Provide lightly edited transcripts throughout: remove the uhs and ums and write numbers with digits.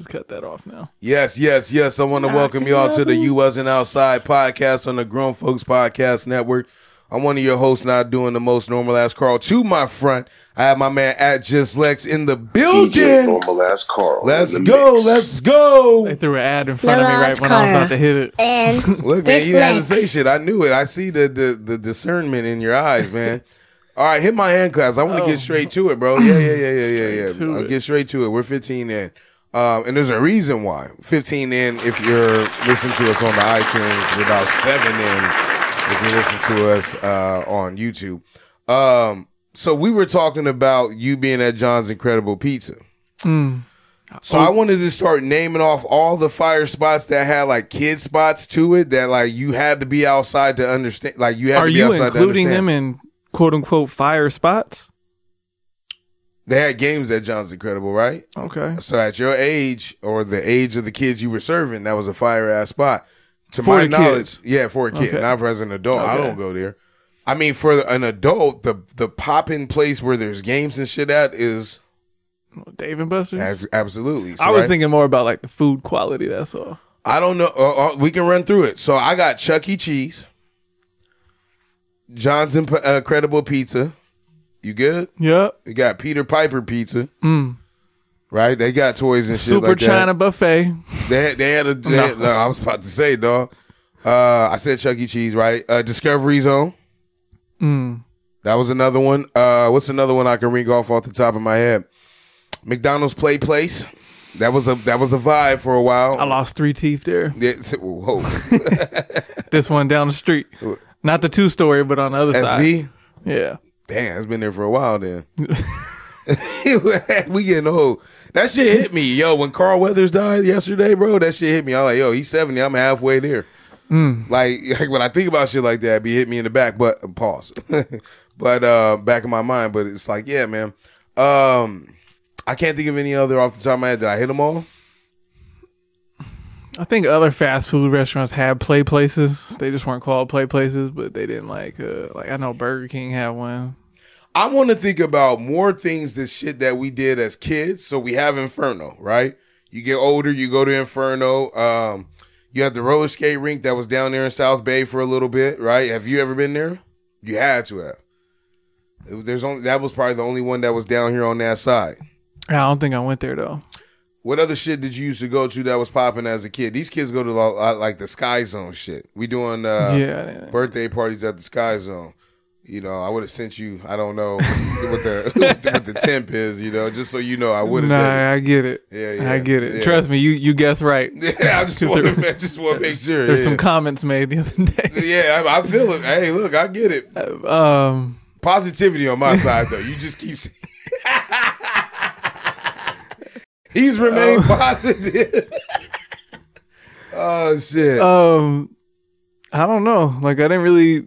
just cut that off now. Yes. I want to welcome y'all to the You Wasn't Outside podcast on the Grown Folks Podcast Network. I'm one of your hosts, not doing the most normal ass Carl. To my front, I have my man at Just Lex in the building. DJ normal ass Carl. Let's go. They threw an ad in front of me right when I was about to hit it. And look, man, you had to say shit. I knew it. I see the discernment in your eyes, man. All right, hit my hand class. I want to get straight to it, bro. Yeah. I'll get straight to it. We're 15 in. And there's a reason why. 15 in if you're listening to us on the iTunes. We're about 7 in if you listen to us on YouTube. So we were talking about you being at John's Incredible Pizza. So I wanted to start naming off all the fire spots that had like kid spots to it that like you had to be outside to understand. Like you had to be outside to understand. Are you including them in quote unquote fire spots? They had games at John's Incredible, right? Okay. So at your age or the age of the kids you were serving, that was a fire ass spot. To for my knowledge, yeah, for a kid, okay. not for as an adult. Okay. I don't go there. I mean, for an adult, the popping place where there's games and shit at is Dave and Buster's. Absolutely. So, I was thinking more about like the food quality. That's all. I don't know. We can run through it. So I got Chuck E. Cheese, John's Incredible Pizza. You good? Yep. You got Peter Piper Pizza. Right? They got toys and shit Super like that. China buffet. They had a. No, I was about to say, dog. I said Chuck E. Cheese, right? Discovery Zone. That was another one. What's another one I can ring off the top of my head? McDonald's Play Place. That was a vibe for a while. I lost 3 teeth there. Yeah, whoa. This one down the street. Not the 2-story, but on the other side. SB? Yeah. Damn, it's been there for a while then. We getting old. That shit hit me, yo. When Carl Weathers died yesterday, bro, that shit hit me. I'm like, yo, he's 70. I'm halfway there. Like when I think about shit like that, it be hit me in the back. But pause. But back in my mind. But it's like, yeah, man. I can't think of any other off the top of my head. Did I hit them all? I think other fast food restaurants had play places. They just weren't called play places, but they didn't like I know Burger King had one. I want to think about more things, this shit that we did as kids. So we have Inferno, right? You get older, you go to Inferno. You have the roller skate rink that was down there in South Bay for a little bit, right? Have you ever been there? You had to have. That was probably the only one that was down here on that side. I don't think I went there though. What other shit did you used to go to that was popping as a kid? These kids go to like the Sky Zone shit. We doing birthday parties at the Sky Zone. You know, I would have sent you, I don't know what the temp is, you know, just so you know I would have done it. I get it. Yeah. I get it. Yeah. Trust me, you guess right. Yeah, I just want to make sure. There's some comments made the other day. Yeah, I feel it. Hey, look, I get it. Positivity on my side, though. You just keep saying. He's remained positive. Oh, shit. I don't know. Like, I didn't really...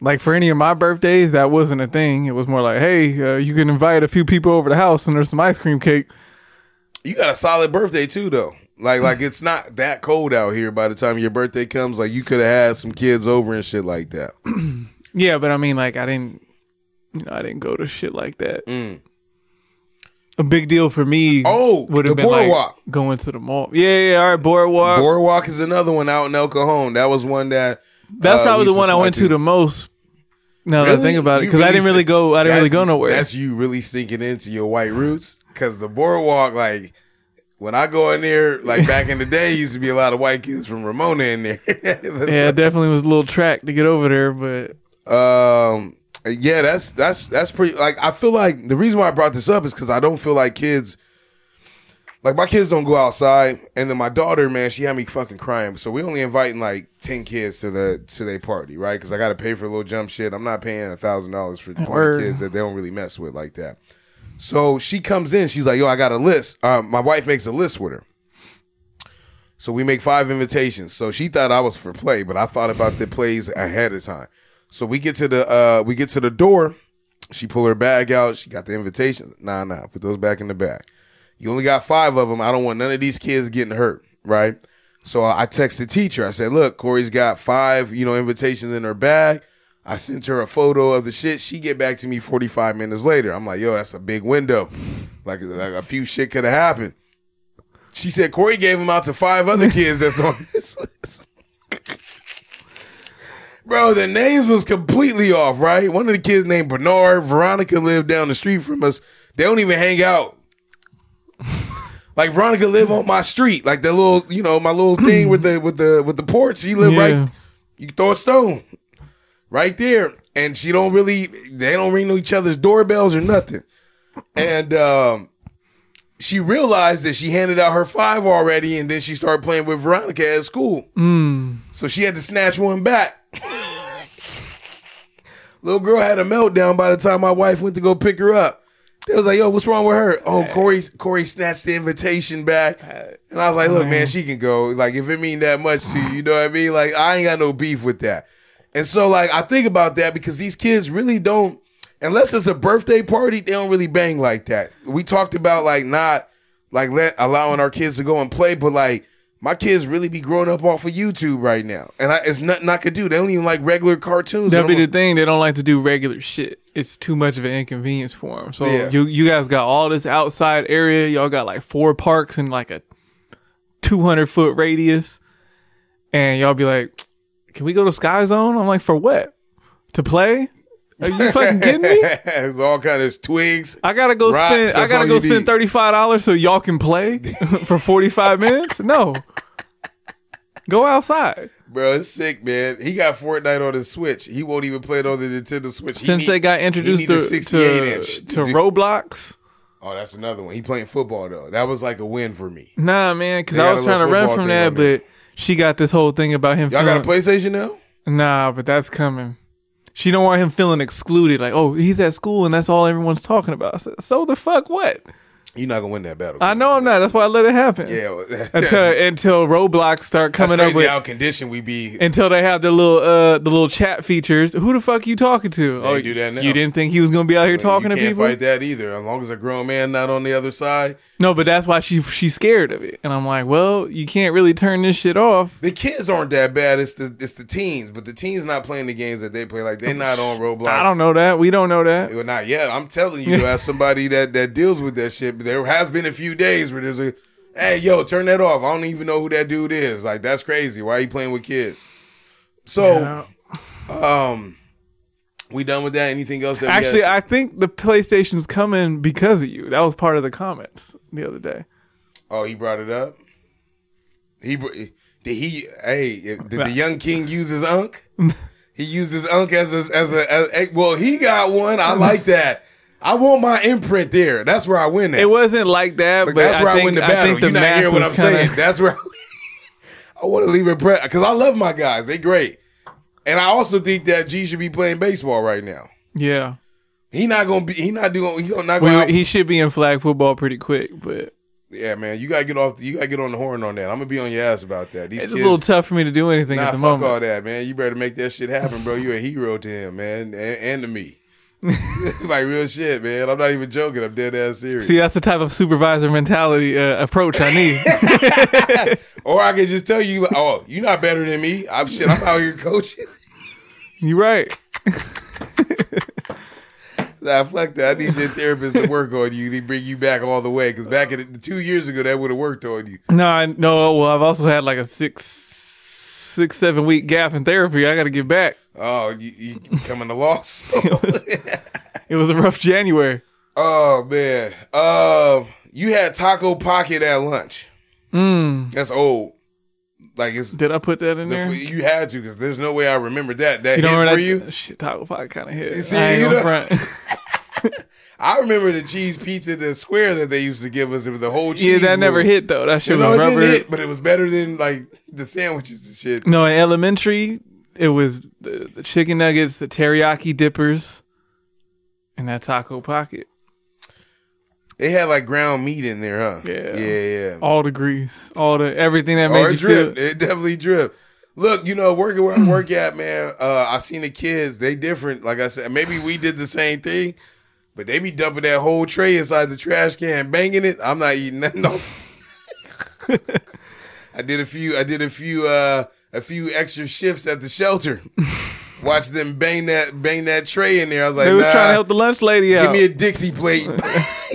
Like, for any of my birthdays, that wasn't a thing. It was more like, hey, you can invite a few people over the house and there's some ice cream cake. You got a solid birthday, too, though. Like it's not that cold out here by the time your birthday comes. Like, you could have had some kids over and shit like that. Yeah, but I mean, like, I didn't go to shit like that. A big deal for me would have been Boardwalk. Like going to the mall. Yeah, all right, Boardwalk. Boardwalk is another one out in El Cajon. That was one that... That's probably the one I went to the most. Now that I think about it, because I didn't really go nowhere. That's you really sinking into your white roots. Because the Boardwalk, like when I go in there, like back in the day, used to be a lot of white kids from Ramona in there. Yeah, it definitely was a little track to get over there, but yeah, that's pretty. Like I feel like the reason why I brought this up is because I don't feel like kids. Like, my kids don't go outside, and then my daughter, man, she had me fucking crying. So we only inviting, like, 10 kids to their party, right? Because I got to pay for a little jump shit. I'm not paying $1,000 for 20 kids that they don't really mess with like that. So she comes in. She's like, yo, I got a list. My wife makes a list with her. So we make 5 invitations. So she thought I was for play, but I thought about the plays ahead of time. So we get to the door. She pull her bag out. She got the invitations. Nah, put those back in the bag. You only got 5 of them. I don't want none of these kids getting hurt, right? So I texted the teacher. I said, look, Corey's got 5, invitations in her bag. I sent her a photo of the shit. She get back to me 45 minutes later. I'm like, yo, that's a big window. Like a few shit could have happened. She said Corey gave him out to 5 other kids that's on this list. Bro, the names was completely off, right? One of the kids named Bernard. Veronica lived down the street from us. They don't even hang out. Like Veronica lived on my street, like the little, you know, my little thing with the porch. She lived right. You can throw a stone right there, and they don't ring each other's doorbells or nothing. And she realized that she handed out her 5 already, and then she started playing with Veronica at school. So she had to snatch one back. Little girl had a meltdown by the time my wife went to go pick her up. They was like, yo, what's wrong with her? Oh, Corey snatched the invitation back. And I was like, look, man, she can go. Like, if it mean that much to you, you know what I mean? Like, I ain't got no beef with that. And so, like, I think about that because these kids really don't, unless it's a birthday party, they don't really bang like that. We talked about, like, not, like, allowing our kids to go and play, but, like, my kids really be growing up off of YouTube right now. And it's nothing I could do. They don't even like regular cartoons. That'd be the thing. They don't like to do regular shit. It's too much of an inconvenience for them. So you guys got all this outside area. Y'all got like 4 parks in like a 200-foot radius. And y'all be like, can we go to Sky Zone? I'm like, for what? To play? Are you fucking kidding me? It's all kind of twigs. I gotta go spend $35 so y'all can play for 45 minutes? No. Go outside. Bro, it's sick, man. He got Fortnite on his Switch. He won't even play it on the Nintendo Switch. Since they got introduced to 68-inch to Roblox. Oh, that's another one. He playing football, though. That was like a win for me. Nah, man, because I was trying to run from that, but she got this whole thing about him. Y'all got a PlayStation now? Nah, but that's coming. She don't want him feeling excluded. Like, oh, he's at school and that's all everyone's talking about. I said, so the fuck what? You're not gonna win that battle. I know I'm not. That's why I let it happen. Yeah. until Roblox start coming up with how conditioned we be. Until they have the little chat features. Who the fuck you talking to? They do that now. You didn't think he was gonna be out here talking to people? You can't fight that either. As long as a grown man not on the other side. No, but that's why she's scared of it. And I'm like, well, you can't really turn this shit off. The kids aren't that bad. It's the teens, but the teens not playing the games that they play. Like they're not on Roblox. I don't know that. We don't know that. Well, not yet. I'm telling you, as somebody that deals with that shit. But there has been a few days where there's a, hey, yo, turn that off. I don't even know who that dude is. Like that's crazy. Why are you playing with kids? So, we done with that? Anything else? Actually, I think the PlayStation's coming because of you. That was part of the comments the other day. Oh, he brought it up. Did the young king use his unk? He used his unk as well. He got one. I like that. I want my imprint there. That's where I win at. It wasn't like that, but that's where I win the battle. You're not hearing what I'm saying. That's where I want to leave it because I love my guys. They great. And I also think that G should be playing baseball right now. Yeah. He should be in flag football pretty quick, but yeah, man, you gotta get on the horn on that. I'm gonna be on your ass about that. It's a little tough for me to do anything at the moment. Fuck all that, man. You better make that shit happen, bro. You're a hero to him, man, and to me. Like real shit, man. I'm not even joking. I'm dead ass serious. See, that's the type of supervisor mentality approach I need. Or I can just tell you, like, oh, you're not better than me. I'm out here coaching. You right. Nah, fuck that. I need your therapist to work on you. They bring you back all the way. Because back 2 years ago, that would have worked on you. No. Well, I've also had like a 6-7 week gap in therapy. I got to get back. Oh, you coming to loss? It was a rough January. Oh man. You had Taco Pocket at lunch. That's old. Like did I put that in there? You had to, because there's no way I remember that. That hit for you? Shit, Taco Pocket kind of hit. See, I remember the cheese pizza, the square that they used to give us. It was the whole cheese. Yeah, that never hit though. That shit was rubber. It didn't hit, but it was better than like the sandwiches and shit. No, in elementary, it was the chicken nuggets, the teriyaki dippers, and that Taco Pocket. They had like ground meat in there, huh? Yeah. All the grease, everything that made you drip. feel. It definitely drip. Look, working where I work at, man. I seen the kids. They different. Like I said, maybe we did the same thing, but they be dumping that whole tray inside the trash can, banging it. I'm not eating nothing off. I did a few extra shifts at the shelter. Watch them bang that tray in there. I was like, they was trying to help the lunch lady out. Give me a Dixie plate.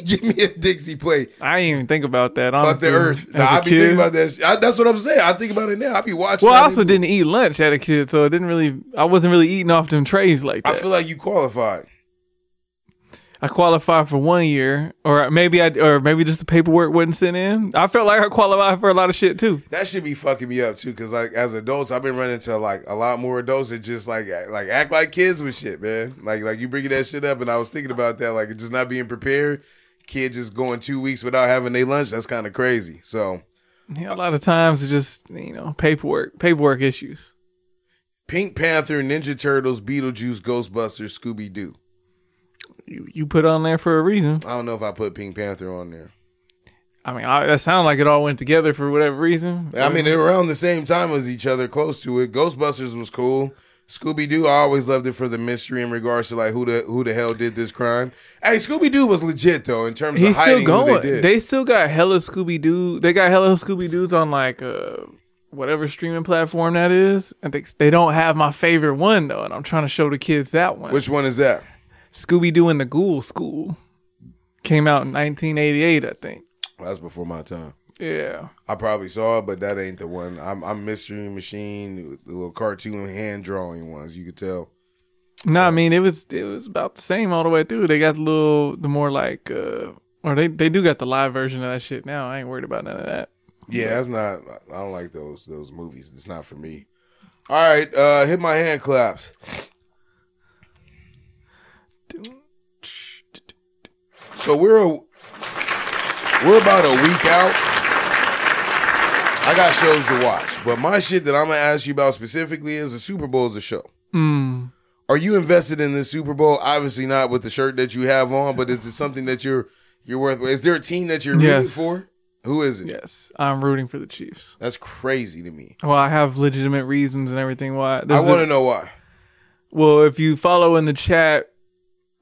Give me a Dixie plate. I didn't even think about that. Fuck Honestly, the earth. Nah, I be thinking about that. That's what I'm saying. I think about it now. I be watching. Well, I also didn't eat lunch as a kid, so I wasn't really eating off them trays like that. I feel like you qualified. I qualified for 1 year, or maybe just the paperwork wasn't sent in. I felt like I qualified for a lot of shit too. That should be fucking me up too, because like as adults, I've been running into like a lot more adults that just like act like kids with shit, man. Like you bringing that shit up, and I was thinking about that, like just not being prepared. Kid just going 2 weeks without having their lunch. That's kind of crazy. So yeah, a lot of times it's just paperwork issues. Pink Panther, Ninja Turtles, Beetlejuice, Ghostbusters, Scooby Doo. You put on there for a reason. I don't know if I put Pink Panther on there. I mean, that sounded like it all went together for whatever reason. I mean, they were around the same time as each other, close to it. Ghostbusters was cool. Scooby Doo, I always loved it for the mystery in regards to like who the hell did this crime. Hey, Scooby Doo was legit though in terms of hiding who they did. They still got hella Scooby Doo. They got hella Scooby Doos on like whatever streaming platform that is. And they don't have my favorite one though, and I'm trying to show the kids that one. Which one is that? Scooby-Doo and the Ghoul School. Came out in 1988, I think. That's before my time. Yeah. I probably saw it, but that ain't the one. I'm Mystery Machine, the little cartoon hand drawing ones, you could tell. No, I mean, it was about the same all the way through. They got the more like, or they do got the live version of that shit now. I ain't worried about none of that. Yeah, that's not, I don't like those movies. It's not for me. All right, hit my hand claps. So we're about a week out. I got shows to watch, but my shit that I'm gonna ask you about specifically is the Super Bowl is a show. Are you invested in this Super Bowl? Obviously not with the shirt that you have on, but is it something that you're worth? Is there a team that you're rooting for? Who is it? Yes, I'm rooting for the Chiefs. That's crazy to me. Well, I have legitimate reasons and everything why. I want to know why. Well, if you follow in the chat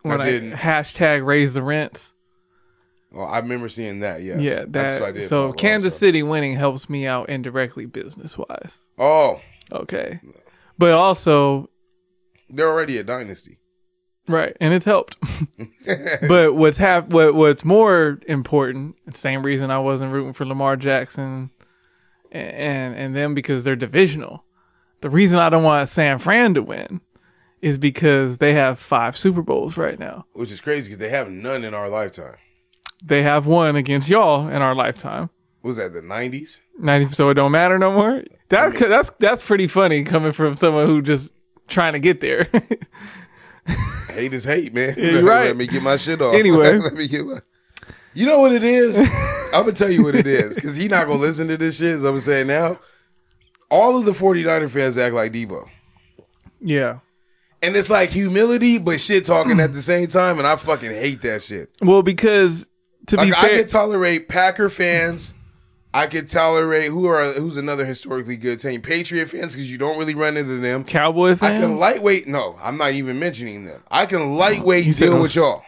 when I didn't. Hashtag raise the rents. Well, I remember seeing that, yes. Yeah, that's what I did. So Kansas City winning helps me out indirectly business-wise. Oh. Okay. But also... They're already a dynasty. Right, and it's helped. But what's more important, the same reason I wasn't rooting for Lamar Jackson and them because they're divisional. The reason I don't want San Fran to win is because they have 5 Super Bowls right now. Which is crazy because they have none in our lifetime. They have one against y'all in our lifetime. Was that the 90s? 90, so it don't matter no more? That's pretty funny coming from someone who just trying to get there. Hate is hate, man. Yeah, right. Let me get my shit off. Anyway. You know what it is? I'm going to tell you what it is because he's not going to listen to this shit, as I'm saying now. All of the 49er fans act like Debo. Yeah. And it's like humility, but shit talking at the same time, and I fucking hate that shit. Well, because... To be fair, I could tolerate Packer fans. I could tolerate who's another historically good team. Patriot fans, because you don't really run into them. Cowboy fans. I can lightweight. No, I'm not even mentioning them. I can lightweight deal with y'all.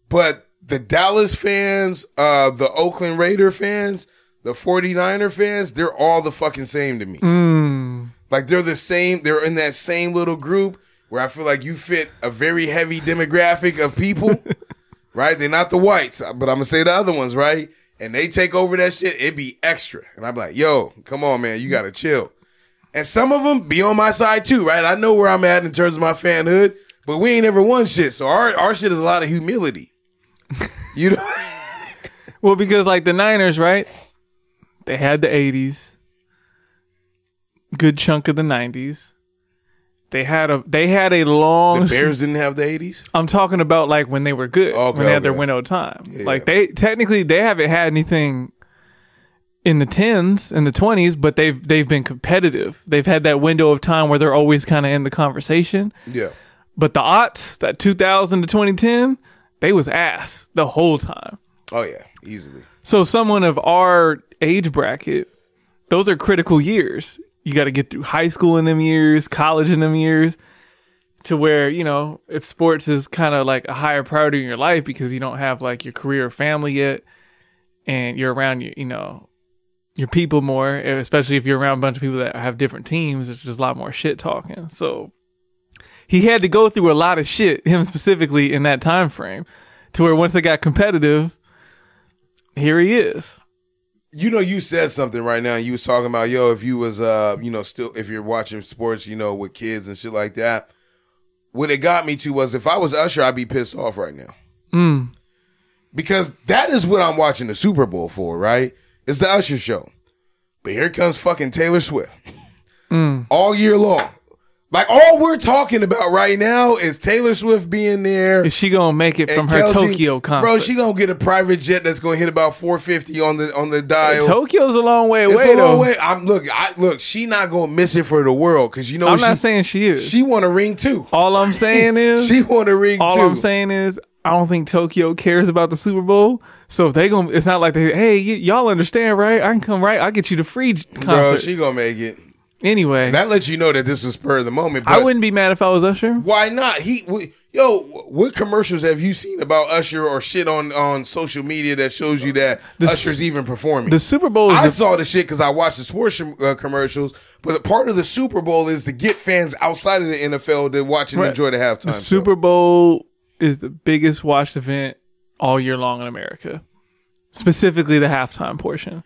But the Dallas fans, the Oakland Raider fans, the 49er fans, they're all the fucking same to me. Like they're the same. They're in that same little group where I feel like you fit a very heavy demographic of people. Right? They're not the whites, but I'm going to say the other ones, right? And they take over that shit, it be extra. And I'm like, yo, come on, man, you got to chill. And some of them be on my side too, right? I know where I'm at in terms of my fanhood, but we ain't ever won shit. So our shit is a lot of humility. You know? Well, because like the Niners, right? They had the 80s. Good chunk of the 90s. They had a long... The Bears didn't have the 80s? I'm talking about like when they were good. Okay, when they had their window of time. Yeah, like they haven't had anything in the 10s and the 20s, but they've been competitive. They've had that window of time where they're always kind of in the conversation. Yeah. But the aughts, that 2000 to 2010, they was ass the whole time. Oh yeah, easily. So someone of our age bracket, those are critical years. You got to get through high school in them years, college in them years, to where, you know, if sports is kind of like a higher priority in your life because you don't have like your career or family yet, and you're around your people more, especially if you're around a bunch of people that have different teams, there's just a lot more shit talking. So he had to go through a lot of shit, him specifically, in that time frame to where once they got competitive, here he is. You know, you said something right now. You was talking about, yo, if you was, still, if you're watching sports, with kids and shit like that. What it got me to was if I was Usher, I'd be pissed off right now. Because that is what I'm watching the Super Bowl for, right? It's the Usher show. But here comes fucking Taylor Swift. All year long. Like, all we're talking about right now is Taylor Swift being there. Is she gonna make it from her Tokyo concert? Bro, she gonna get a private jet that's gonna hit about 450 on the dial. Tokyo's a long way away, it's a long way. Look, she not gonna miss it for the world, because I'm not saying she is. She want a ring too. All I'm saying is she want a ring too. All I'm saying is I don't think Tokyo cares about the Super Bowl. So if it's not like hey, y'all understand, right? I can come, right? I'll get you the free concert. Bro, she gonna make it. Anyway, that lets you know that this was spur of the moment. I wouldn't be mad if I was Usher. Why not? What commercials have you seen about Usher or shit on social media that shows you that Usher's even performing? The Super Bowl. I saw the shit because I watched the sports commercials. But part of the Super Bowl is to get fans outside of the NFL to watch and enjoy the halftime. The Super Bowl is the biggest watched event all year long in America, specifically the halftime portion.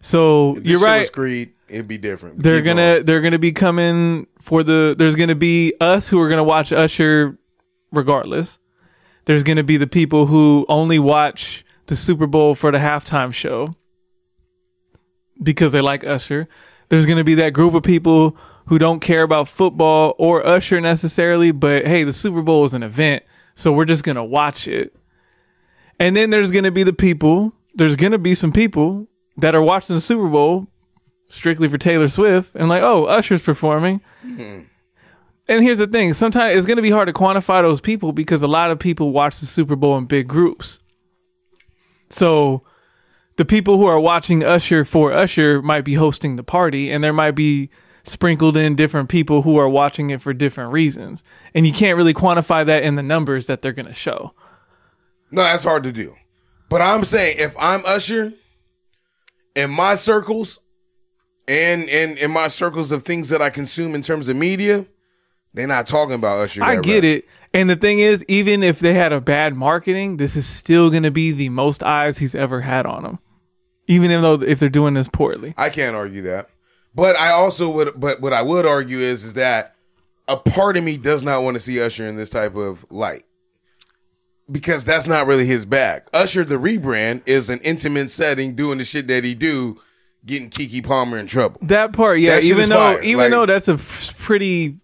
So you're right. Was Creed, it'd be different. They're gonna be coming for there's gonna be us who are gonna watch Usher regardless. There's gonna be the people who only watch the Super Bowl for the halftime show because they like Usher. There's gonna be that group of people who don't care about football or Usher necessarily, but hey, the Super Bowl is an event, so we're just gonna watch it. And then there's gonna be some people that are watching the Super Bowl strictly for Taylor Swift and like, oh, Usher's performing. And here's the thing. Sometimes it's going to be hard to quantify those people because a lot of people watch the Super Bowl in big groups. So the people who are watching Usher for Usher might be hosting the party, and there might be sprinkled in different people who are watching it for different reasons. And you can't really quantify that in the numbers that they're going to show. No, that's hard to do. But I'm saying if I'm Usher, in my circles and in my circles of things that I consume in terms of media, they're not talking about Usher. I get it. And the thing is, even if they had a bad marketing, this is still going to be the most eyes he's ever had on him. Even if they're doing this poorly. I can't argue that. But I also would, but what I would argue is that a part of me does not want to see Usher in this type of light. Because that's not really his bag. Usher, the rebrand, is an intimate setting doing the shit that he do, getting Keke Palmer in trouble. That part, yeah. Even though that's a pretty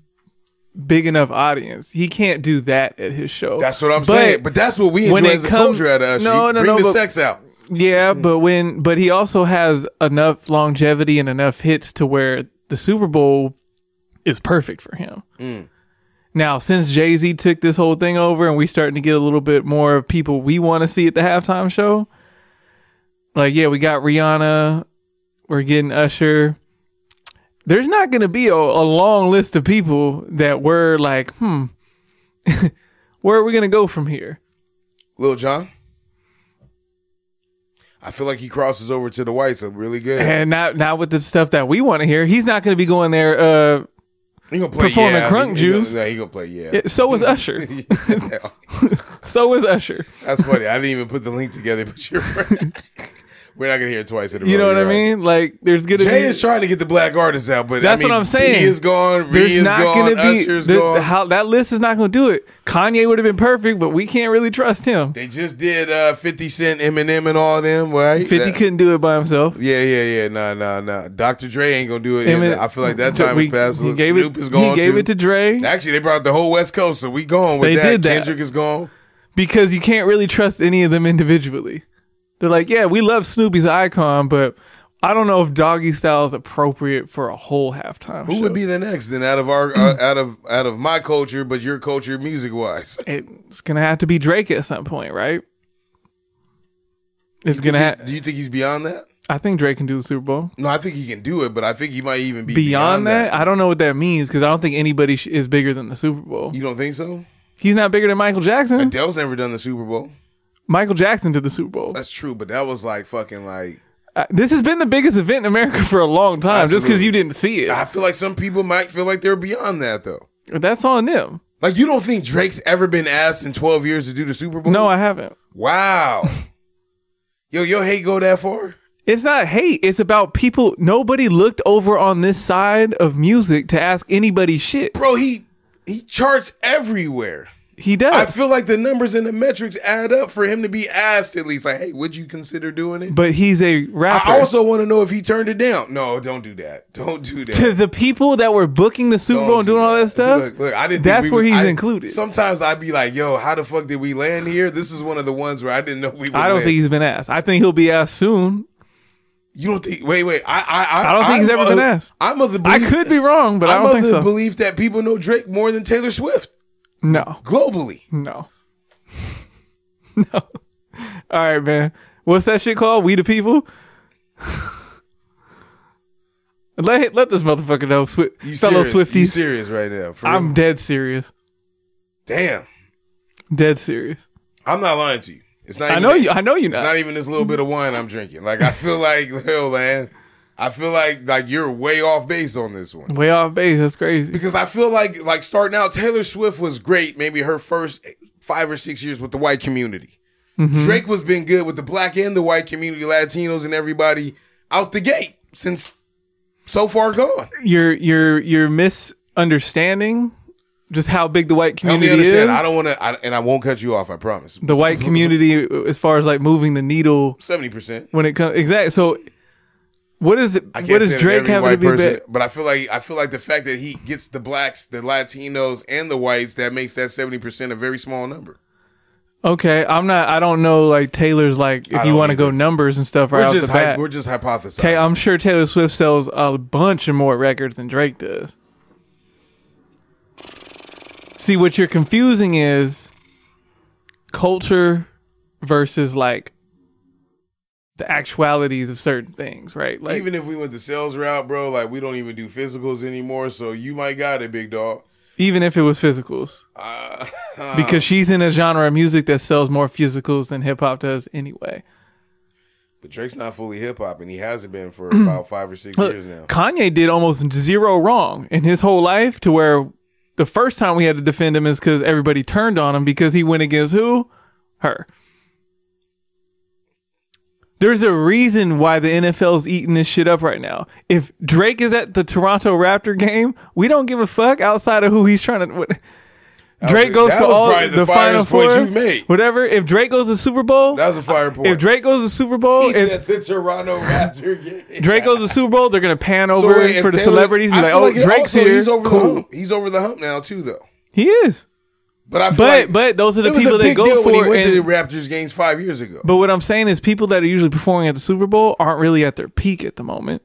big enough audience, he can't do that at his show. That's what I'm saying. But that's what we enjoy as a culture at Usher. Bring the sex out. Yeah, but he also has enough longevity and enough hits to where the Super Bowl is perfect for him. Now, since Jay-Z took this whole thing over and we starting to get a little bit more of people we want to see at the halftime show, like, yeah, we got Rihanna, we're getting Usher. There's not going to be a long list of people that we're like, where are we going to go from here? Lil Jon? I feel like he crosses over to the whites really good. And not with the stuff that we want to hear. He's not going to be going there he gonna play performing Crunk Juice. He gonna play yeah. So is Usher. So is Usher. That's funny. I didn't even put the link together, but you're right. We're not gonna hear it twice in a row. You know what I mean? Like, there's gonna Jay is trying to get the black artists out, but that's what I'm saying. He is gone. Ree is gone. Usher's gone. That list is not gonna do it. Kanye would have been perfect, but we can't really trust him. They just did 50 Cent, Eminem, and all them, right? 50 couldn't do it by himself. Yeah. Nah. Dr. Dre ain't gonna do it. I feel like that time is past. Snoop is gone. He gave it to Dre. Actually, they brought the whole West Coast, so we gone with that. Kendrick is gone because you can't really trust any of them individually. They're like, yeah, we love Snoopy's icon, but I don't know if Doggy Style is appropriate for a whole halftime show. Who would be the next then out of our out of my culture, but your culture music wise? It's gonna have to be Drake at some point, right? It's gonna. Do you think he's beyond that? I think Drake can do the Super Bowl. No, I think he can do it, but I think he might even be beyond that. I don't know what that means because I don't think anybody is bigger than the Super Bowl. You don't think so? He's not bigger than Michael Jackson. Adele's never done the Super Bowl. Michael Jackson did the Super Bowl. That's true, but that was like fucking like... this has been the biggest event in America for a long time, Absolutely. Just because you didn't see it. I feel like some people might feel like they're beyond that, though. That's on them. Like, you don't think Drake's ever been asked in 12 years to do the Super Bowl? No, I haven't. Wow. Yo, your hate go that far? It's not hate. It's about people. Nobody looked over on this side of music to ask anybody shit. Bro, he charts everywhere. He does. I feel like the numbers and the metrics add up for him to be asked at least. Like, hey, would you consider doing it? But he's a rapper. I also want to know if he turned it down. No, don't do that. Don't do that. To the people that were booking the Super Bowl and doing all that stuff, look, I didn't. That's where he's included. Sometimes I'd be like, yo, how the fuck did we land here? This is one of the ones where I didn't know we would I don't land. think he's been asked. I think he'll be asked soon. You don't think? Wait. I don't think he's ever been asked. I'm of the belief. I could be wrong, but I don't think so. I'm of the belief that people know Drake more than Taylor Swift. No. Globally. No. No. All right, man. What's that shit called? We the people? Let this motherfucker know, fellow Swifties. You serious right now? I'm dead serious. Damn. Dead serious. I'm not lying to you. It's not. I know you're not. It's not even this little bit of wine I'm drinking. Like, I feel like, hell, man. I feel like you're way off base on this one. Way off base. That's crazy. Because I feel like starting out, Taylor Swift was great. Maybe her first 5 or 6 years with the white community. Mm-hmm. Drake was been good with the black and the white community, Latinos and everybody out the gate since so far gone. You're misunderstanding just how big the white community Help me understand. is. I don't want to, and I won't cut you off. I promise. The white community, as far as like moving the needle, 70% when it comes exactly. So. What is it? What does Drake have to be big? But I feel like the fact that he gets the blacks, the Latinos, and the whites, that makes that 70% a very small number. Okay, I don't know. Like Taylor's, like if you want to go numbers and stuff right off the bat. We're just hypothesizing. I'm sure Taylor Swift sells a bunch of more records than Drake does. See, what you're confusing is culture versus like the actualities of certain things, right? Like, even if we went the sales route, bro, like we don't even do physicals anymore, so you might got it, big dog. Even if it was physicals. Because she's in a genre of music that sells more physicals than hip-hop does anyway. But Drake's not fully hip-hop, and he hasn't been for about 5 or 6 years now. Kanye did almost zero wrong in his whole life, to where the first time we had to defend him is because everybody turned on him because he went against who? Her. There's a reason why the NFL's eating this shit up right now. If Drake is at the Toronto Raptor game, we don't give a fuck outside of who he's trying to. Drake goes to all the Final Four. You've made. Whatever. If Drake goes to Super Bowl, that was a fire point. If Drake goes to Super Bowl, he's at the Toronto Raptor game. Drake goes to Super Bowl, they're gonna pan over for the celebrities. Be like, oh, Drake's here. He's over cool. the hump. He's over the hump now too, though. He is. But I feel but those are the people that go for when he went to the Raptors games 5 years ago. But what I'm saying is, people that are usually performing at the Super Bowl aren't really at their peak at the moment.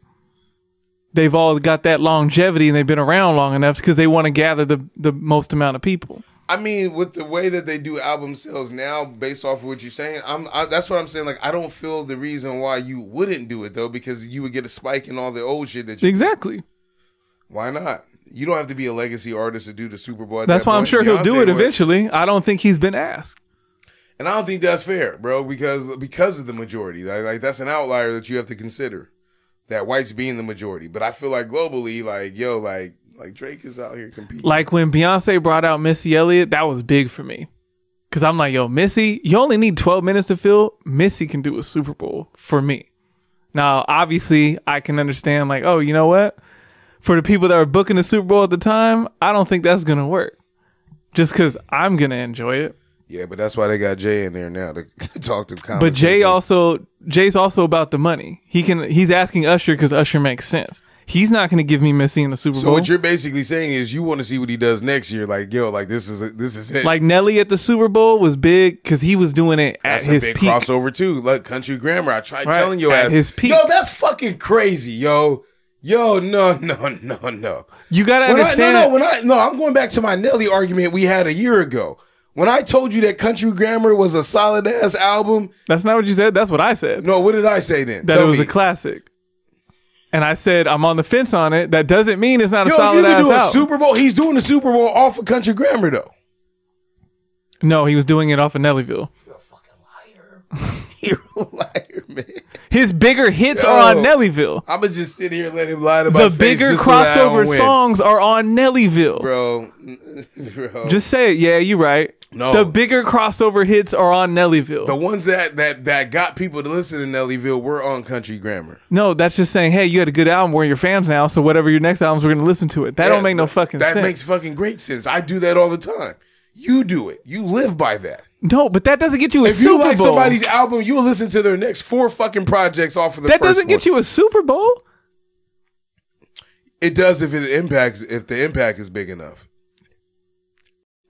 They've all got that longevity and they've been around long enough because they want to gather the most amount of people. I mean, with the way that they do album sales now, based off of what you're saying, that's what I'm saying. Like, I don't feel the reason why you wouldn't do it though, because you would get a spike in all the old shit that you exactly. Why not? You don't have to be a legacy artist to do the Super Bowl. That's why I'm sure he'll do it eventually. I don't think he's been asked. And I don't think that's fair, bro, because of the majority. Like that's an outlier that you have to consider. That whites being the majority. But I feel like globally, like, yo, like Drake is out here competing. Like when Beyonce brought out Missy Elliott, that was big for me. Because I'm like, yo, Missy, you only need 12 minutes to fill. Missy can do a Super Bowl for me. Now, obviously, I can understand, like, oh, you know what? For the people that were booking the Super Bowl at the time, I don't think that's going to work. Just because I'm going to enjoy it. Yeah, but that's why they got Jay in there now to talk to comments. But Jay's also about the money. He's asking Usher because Usher makes sense. He's not going to give me Missy in the Super Bowl. So what you're basically saying is you want to see what he does next year. Like, yo, like this is it. Like Nelly at the Super Bowl was big because he was doing it at his peak. That's a big crossover too. Like Country Grammar. I tried telling you at his peak. Yo, that's fucking crazy, yo. Yo, no. You gotta understand. I'm going back to my Nelly argument we had a year ago. When I told you that Country Grammar was a solid ass album. That's not what you said. That's what I said. No, what did I say then? That it was a classic. And I said I'm on the fence on it. That doesn't mean it's not a solid ass album. Super Bowl. He's doing the Super Bowl off of Country Grammar though. No, he was doing it off of Nellyville. You're a fucking liar. You're a liar, man. His bigger hits are on Nellyville. I'm gonna just sit here and let him lie to my face. The bigger crossover songs are on Nellyville, bro. Just say it. Yeah, you're right. No, the bigger crossover hits are on Nellyville. The ones that got people to listen to Nellyville were on Country Grammar. No, that's just saying, hey, you had a good album. We're your fans now, so whatever your next album's, we're gonna listen to it. That don't make no fucking sense. That makes fucking great sense. I do that all the time. You do it. You live by that. No, but that doesn't get you a Super Bowl. If you like somebody's album, you will listen to their next 4 fucking projects off of the first one. That doesn't get you a Super Bowl. It does if the impact is big enough.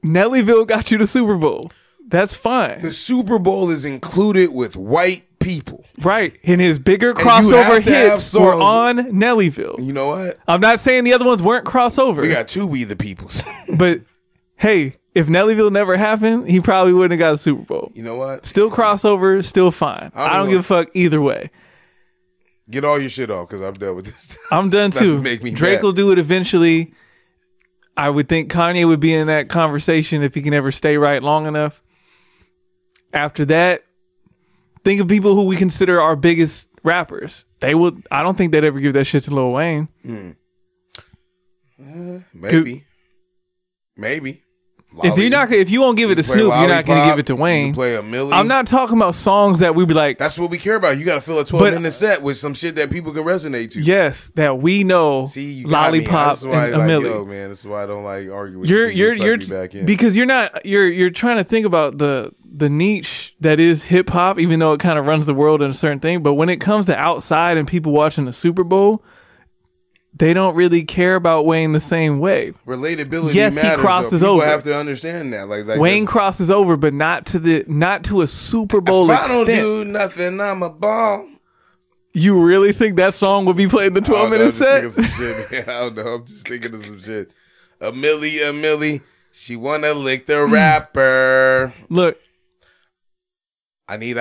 Nellyville got you the Super Bowl. That's fine. The Super Bowl is included with white people. Right. And his bigger crossover hits were on Nellyville. You know what? I'm not saying the other ones weren't crossover. We got 2 We the Peoples. But, hey, if Nellyville never happened, he probably wouldn't have got a Super Bowl. You know what? Still crossover, still fine. I don't give a fuck either way. Get all your shit off because I'm done with this. I'm done too. Drake will do it eventually. I would think Kanye would be in that conversation if he can ever stay right long enough. After that, think of people who we consider our biggest rappers. They would. I don't think they'd ever give that shit to Lil Wayne. Maybe. If you won't give it to Snoop, you're not going to give it to Wayne. Play a Millie. I'm not talking about songs that we be like. That's what we care about. You got to fill a 12-minute set with some shit that people can resonate to. Yes, that we know. See, you Lollipop and a Millie. Yo, man, that's why I don't like arguing with you. Because you're trying to think about the niche that is hip hop, even though it kind of runs the world in a certain thing. But when it comes to outside and people watching the Super Bowl, they don't really care about Wayne the same way. Relatability yes, matters. He crosses over. over. People have to understand that. Like Wayne crosses over, but not to a Super Bowl extent. If I don't do nothing, I'm a ball. You really think that song would be played in the 12-minute set? I don't know. I'm just thinking of some shit. A Millie, she wanna lick the rapper. Look, he'd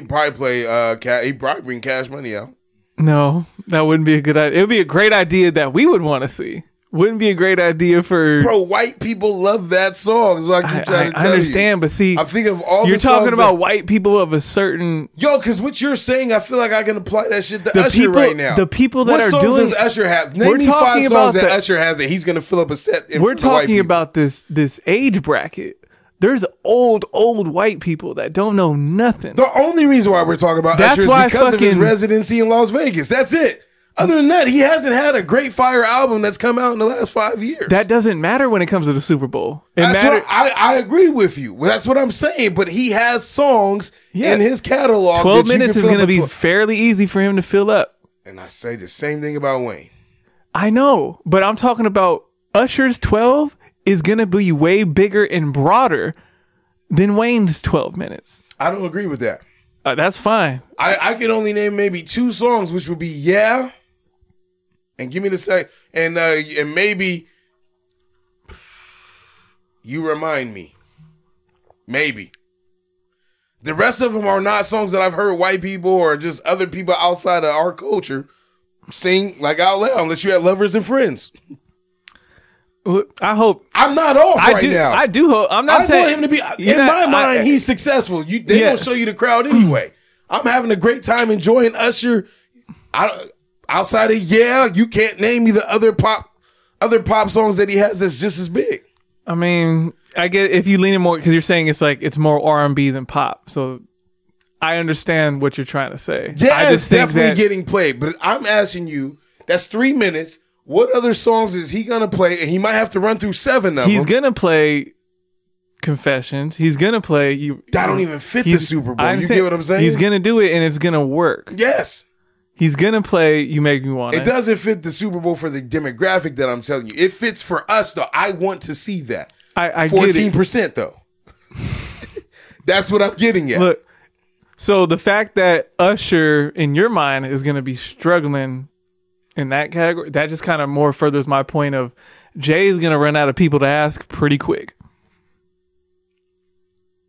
probably play. He'd probably bring Cash Money out. No, that wouldn't be a good idea. It would be a great idea that we would want to see. Wouldn't be a great idea for... Bro, white people love that song. Is what I keep trying to tell you. I understand, but see... I'm thinking of all you're talking about white people of a certain... Yo, because what you're saying, I feel like I can apply that shit to Usher right now. The people that are doing... What songs does Usher have? Name me 5 songs that Usher has that he's going to fill up a set in We're talking about this age bracket. There's old white people that don't know nothing. The only reason why we're talking about Usher is because of his residency in Las Vegas. That's it. Other than that, he hasn't had a great fire album that's come out in the last 5 years. That doesn't matter when it comes to the Super Bowl. I agree with you. Well, that's what I'm saying. But he has songs in his catalog. 12 minutes is going to be fairly easy for him to fill up. And I say the same thing about Wayne. I know, but I'm talking about Usher's 12 is going to be way bigger and broader than Wayne's 12 minutes. I don't agree with that. That's fine. I can only name maybe 2 songs, which would be Yeah, and Give Me the Second, and maybe You Remind Me. Maybe. The rest of them are not songs that I've heard white people or just other people outside of our culture sing like out loud, unless you have Lovers and Friends. I hope I'm not off now. I do hope. I'm not saying want him to be. In my mind, he's successful. They don't show you the crowd anyway. I'm having a great time enjoying Usher. Outside of you can't name me the other pop songs that he has that's just as big. I mean, I get if you lean in more because you're saying it's more R&B than pop. So I understand what you're trying to say. Yeah, it's definitely getting played. But I'm asking you. That's 3 minutes. What other songs is he gonna play? And he might have to run through 7 of them. He's gonna play Confessions. He's gonna play you. That don't even fit the Super Bowl. You get what I'm saying? He's gonna do it, and it's gonna work. Yes. He's gonna play You Make Me Want It. It doesn't fit the Super Bowl for the demographic that I'm telling you. It fits for us though. I want to see that. I 14% though. That's what I'm getting at. Look, so the fact that Usher in your mind is gonna be struggling in that category, that just kind of more furthers my point of Jay's gonna run out of people to ask pretty quick.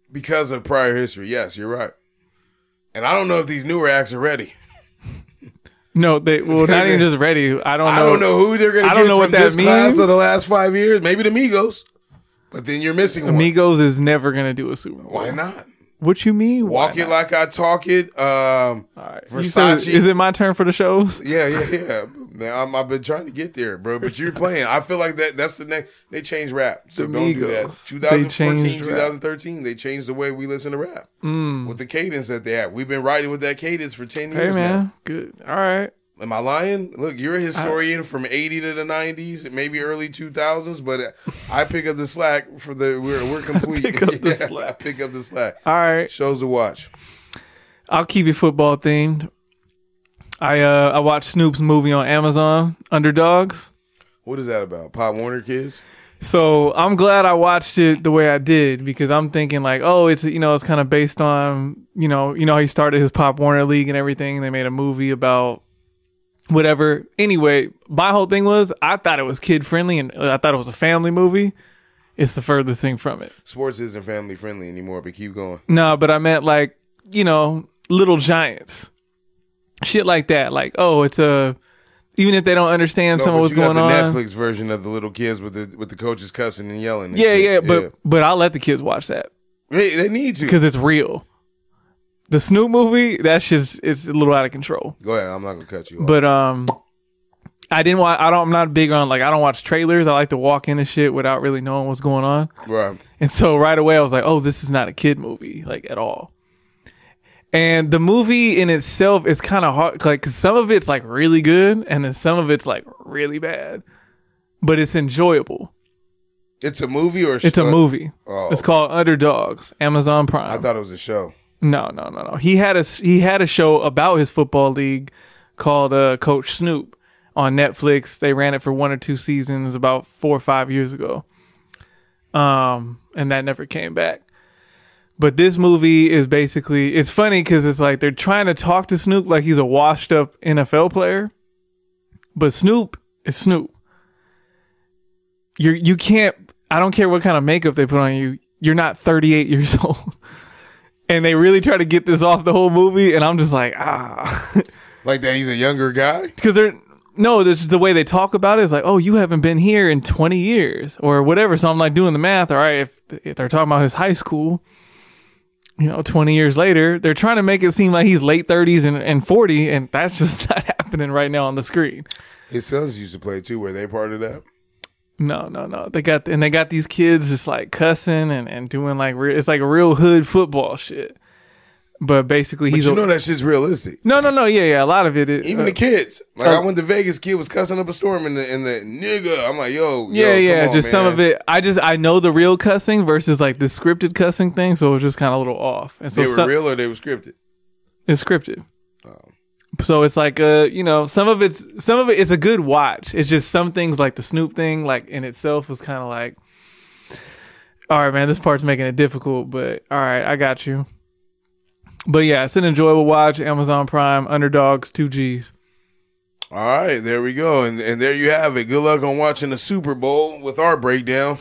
Because of prior history, yes, you're right. And I don't know if these newer acts are ready. No, not even just ready. I don't know who they're going to get from this class of the last 5 years. Maybe the Migos. But then you're missing one. Migos is never going to do a Super Bowl. Why not? What you mean? Walk It Like I Talk It. All right. Versace. Is it my turn for the shows? Yeah. Man, I've been trying to get there, bro. But you're playing. I feel like that's the next. They changed rap, so don't do that. 2014, 2013, they changed the way we listen to rap with the cadence that they have. We've been riding with that cadence for 10 years now. Good. All right. Am I lying? Look, you're a historian from 80 to the 90s, maybe early 2000s, but I pick up the slack for we're complete. Pick up the slack. I pick up the slack. All right. Shows to watch. I'll keep it football themed. I watched Snoop's movie on Amazon, Underdogs. What is that about? Pop Warner kids? So I'm glad I watched it the way I did, because I'm thinking like, oh, it's it's kind of based on how he started his Pop Warner League and everything. They made a movie about whatever. Anyway, my whole thing was I thought it was kid friendly and I thought it was a family movie. It's the furthest thing from it. Sports isn't family friendly anymore, but keep going. No, but I meant like, Little Giants. Shit like that. Like, oh, it's even if they don't understand some of what's going on. You got the Netflix version of the little kids with the coaches cussing and yelling. And shit. But I'll let the kids watch that. They need to, because it's real. The Snoop movie, it's a little out of control. Go ahead, I'm not gonna cut you off. But I'm not big on, like, I don't watch trailers. I like to walk into shit without really knowing what's going on. Right. And so right away I was like, oh, this is not a kid movie, like, at all. And the movie in itself is kind of hard, like, cause some of it's like really good and then some of it's like really bad, but it's enjoyable. It's a movie or it's a movie. Oh. It's called Underdogs, Amazon Prime. I thought it was a show. No. He had a show about his football league called Coach Snoop on Netflix. They ran it for 1 or 2 seasons about 4 or 5 years ago. And that never came back. But this movie is basically, it's funny because it's like they're trying to talk to Snoop like he's a washed up NFL player. But Snoop is Snoop. You can't, I don't care what kind of makeup they put on you, you're not 38 years old. And they really try to get this off the whole movie, and I'm just like, like that he's a younger guy? Because this is the way they talk about it is like, oh, you haven't been here in 20 years or whatever. So I'm like doing the math. All right, if they're talking about his high school, 20 years later, they're trying to make it seem like he's late 30s and 40, and that's just not happening right now on the screen. His sons used to play too. Were they part of that? No. They got these kids just like cussing and doing like it's like a real hood football shit. But basically, that shit's realistic. No, yeah. A lot of it is even the kids. Like I went to Vegas, kid was cussing up a storm in the nigga. I'm like, yo, yeah. Come on, just man. Some of it. I know the real cussing versus like the scripted cussing thing, so it was just kind of a little off. And so they were real or they were scripted. It's scripted. So it's like some of it's a good watch. It's just some things like the Snoop thing, like in itself was kind of like, all right, man, this part's making it difficult, but all right, I got you. But yeah, it's an enjoyable watch. Amazon Prime, Underdogs, 2 Gs. All right, there we go. And there you have it. Good luck on watching the Super Bowl with our breakdown.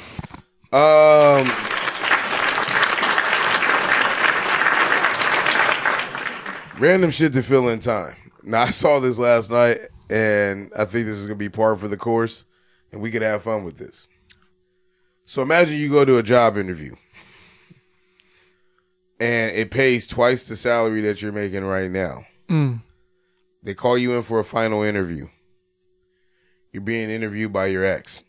Random shit to fill in time. Now, I saw this last night, and I think this is going to be par for the course, and we could have fun with this. So imagine you go to a job interview, and it pays twice the salary that you're making right now. They call you in for a final interview. You're being interviewed by your ex.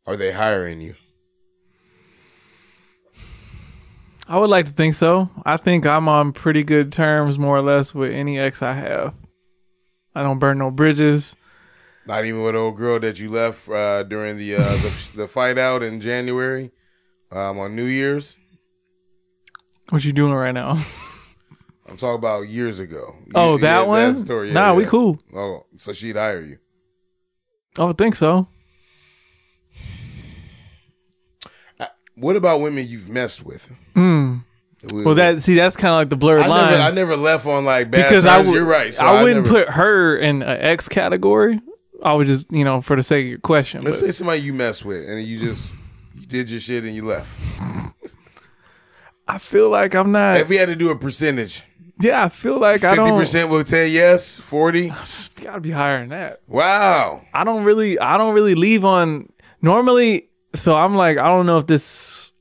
Are they hiring you? I would like to think so. I think I'm on pretty good terms, more or less, with any ex I have. I don't burn no bridges. Not even with the old girl that you left during the fight out in January on New Year's. What you doing right now? I'm talking about years ago. That one? That story, we cool. Oh, so she'd hire you? I would think so. What about women you've messed with? Well, that's kind of like the blurred line. I never left on like bad terms. You're right. So I wouldn't put her in an X category. I would just, for the sake of your question. Let's say somebody you messed with and you did your shit and you left. I feel like I'm not. If we had to do a percentage. Yeah, I feel like 50% will tell yes, 40. You gotta be higher than that. Wow. I don't really leave on normally. So I'm like, I don't know if this.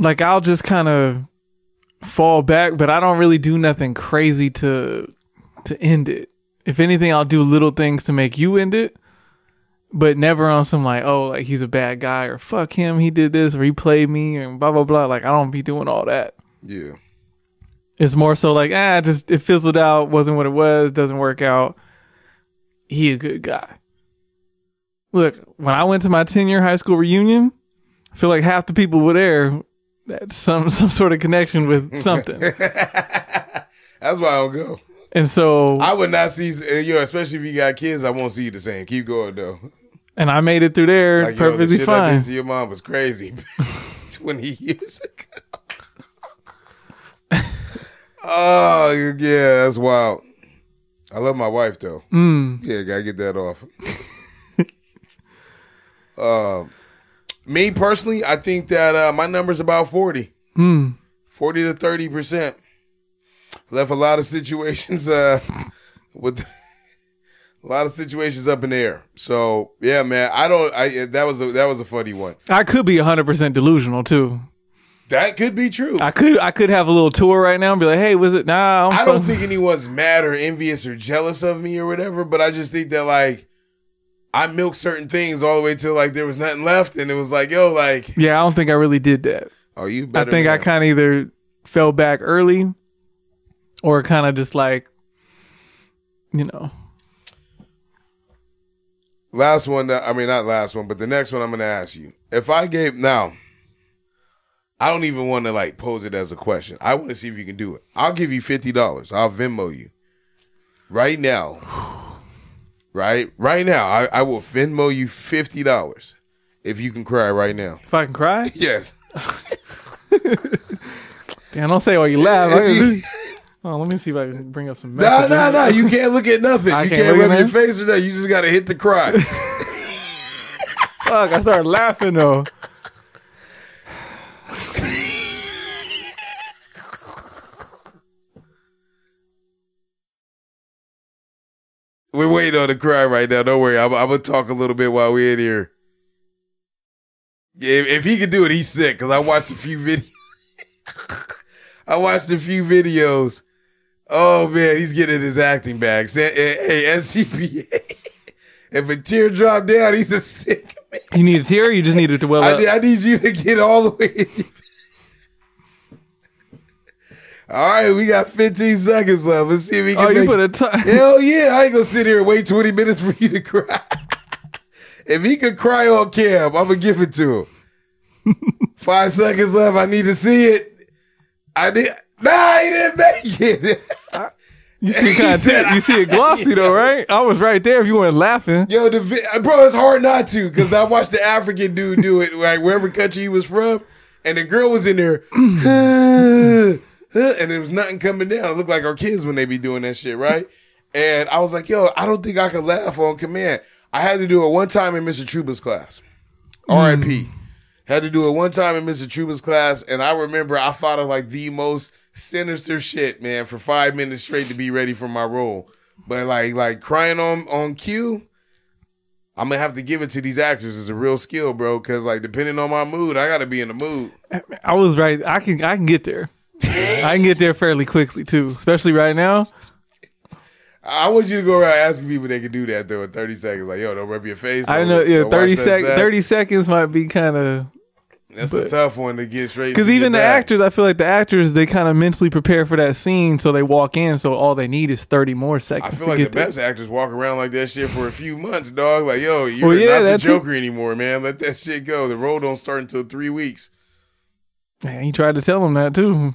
like I'll just kind of fall back, but I don't really do nothing crazy to end it. If anything, I'll do little things to make you end it, but never on some like, oh, like he's a bad guy or fuck him, he did this or he played me and blah blah blah. Like I don't be doing all that. Yeah. It's more so like, just it fizzled out, wasn't what it was, doesn't work out. He a good guy. Look, when I went to my 10-year high school reunion, I feel like half the people were there had some sort of connection with something. That's why I don't go. And so I would not see you, especially if you got kids. I won't see you the same. Keep going though. And I made it through there like, perfectly the shit fine. I did to your mom was crazy 20 years ago. Oh yeah, that's wild. I love my wife though. Yeah, gotta get that off. Me personally, I think that my number's about 40. 40 to 30%. Left a lot of situations with a lot of situations up in the air. So yeah, man, that was a funny one. I could be 100% delusional too. That could be true. I could have a little tour right now and be like, hey, was it? Nah, I don't think anyone's mad or envious or jealous of me or whatever, but I just think that like I milked certain things all the way till like there was nothing left, and it was like, yo, like, yeah, I don't think I really did that. Oh, you better. I think I kind of either fell back early or kind of just like, you know. Last one, not last one, but the next one I'm going to ask you. If I gave, now, I don't even want to like pose it as a question. I want to see if you can do it. I'll give you $50. I'll Venmo you. Right now. Right now, I will Venmo you $50 if you can cry right now. If I can cry? Yes. Damn, don't say it while you laugh. Let me see if I can bring up some messages. No. You can't look at nothing. You can't rub your face or nothing. You just got to hit the cry. Fuck, I started laughing though. We're waiting on the cry right now. Don't worry. I'm going to talk a little bit while we're in here. Yeah, if he can do it, he's sick. Because I watched a few videos. Oh, man. He's getting his acting back. Hey, SCPA. If a tear dropped down, he's a sick man. You need a tear or you just need it to well up? I need you to get all the way. All right, we got 15 seconds left. Let's see if we can you put a time. Hell yeah, I ain't going to sit here and wait 20 minutes for you to cry. If he could cry on cam, I'm going to give it to him. 5 seconds left. I need to see it. Nah, he didn't make it. You see you see it glossy though, right? I was right there if you weren't laughing. Yo, bro, it's hard not to because I watched the African dude do it, like wherever country he was from, and the girl was in there. And there was nothing coming down. It looked like our kids when they be doing that shit, right? And I was like, yo, I don't think I can laugh on command. I had to do it one time in Mr. Truba's class. R.I.P. Had to do it one time in Mr. Truba's class, and I remember I thought of like the most sinister shit, man, for 5 minutes straight to be ready for my role. But like crying on cue, I'm gonna have to give it to these actors. It's a real skill, bro, because like depending on my mood, I gotta be in the mood. I was right. I can get there. I can get there fairly quickly too, especially right now. I want you to go around asking people they can do that though in 30 seconds. Like, yo, don't rub your face. I know, yeah, 30 seconds might be kind of. That's a tough one to get straight. Because even the actors, I feel like the actors, they kind of mentally prepare for that scene, so they walk in, so all they need is 30 more seconds. I feel like the best actors walk around like that shit for a few months, dog. Like, yo, you're not the Joker anymore, man. Let that shit go. The role don't start until 3 weeks. Man, he tried to tell him that too.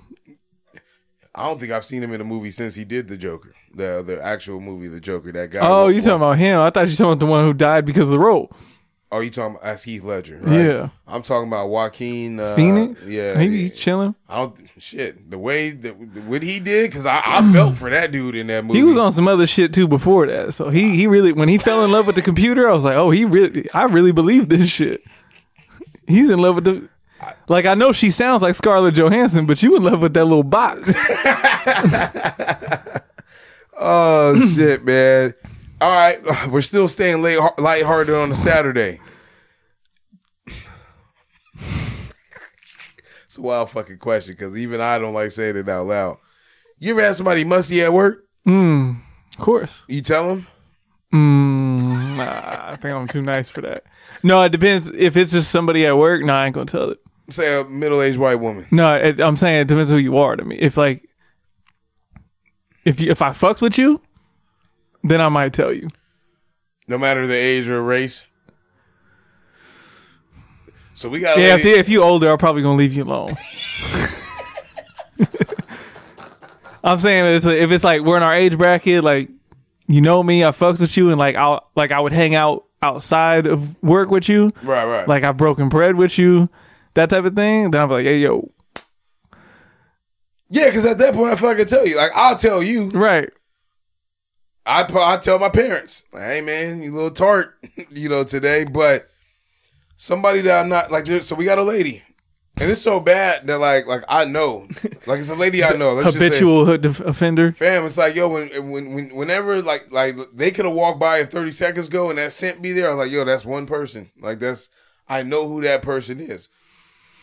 I don't think I've seen him in a movie since he did the Joker, the actual movie, the Joker. That guy. Oh, you talking about him? I thought you talking about the one who died because of the role. Oh, you talking about that's Heath Ledger, right? Yeah. I'm talking about Joaquin Phoenix. Yeah, he's chilling. The way what he did, because I felt for that dude in that movie. He was on some other shit too before that. So he really, when he fell in love with the computer, I was like, oh, I really believe this shit. He's in love with the. Like, I know she sounds like Scarlett Johansson, but you in love with that little box. Oh, shit, man. All right. We're still staying lighthearted on a Saturday. It's a wild fucking question because even I don't like saying it out loud. You ever had somebody musty at work? Of course. You tell them? Nah, I think I'm too nice for that. No, it depends. If it's just somebody at work, nah, I ain't gonna tell it. Say a middle-aged white woman. No, I'm saying it depends who you are to me. If I fucks with you, then I might tell you. No matter the age or race. So we got. Yeah, if you older, I'm probably gonna leave you alone. I'm saying if it's like we're in our age bracket, like you know me, I fucks with you, and I would hang out outside of work with you. Right. Like I've broken bread with you, that type of thing. Then I'm like, hey, yo. Yeah, because at that point I fucking tell you. Like I'll tell you. Right. I tell my parents, like, hey man, you little tart, today, but. Somebody that I'm not like, so we got a lady, and it's so bad that like I know, like it's a lady I know. Let's habitual offender. Fam, it's like yo, whenever like they could have walked by and 30 seconds ago and that scent be there. I'm like, yo, that's one person. Like I know who that person is.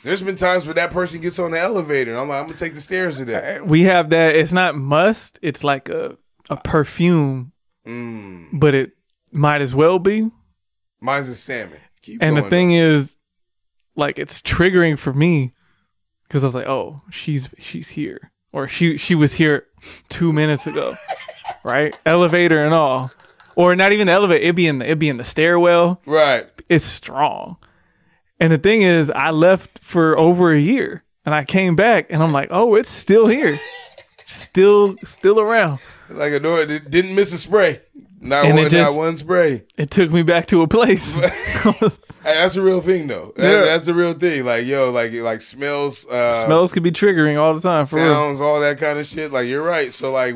There's been times where that person gets on the elevator, and I'm like, I'm gonna take the stairs today. We have that. It's not must. It's like a perfume, but it might as well be. Mine's a salmon. And the thing is, like, it's triggering for me because I was like, oh, she's here, or she was here 2 minutes ago, right? Elevator and all, or not even the elevator. It'd be in the stairwell. Right. It's strong. And the thing is, I left for over a year, and I came back, and I'm like, oh, it's still here, still around. Like a door that didn't miss a spray. Not one spray. It took me back to a place. Hey, that's a real thing, though. That's a real thing. Like, yo, like smells. Smells can be triggering all the time. For sounds, real. all that kind of shit. Like, you're right. So, like,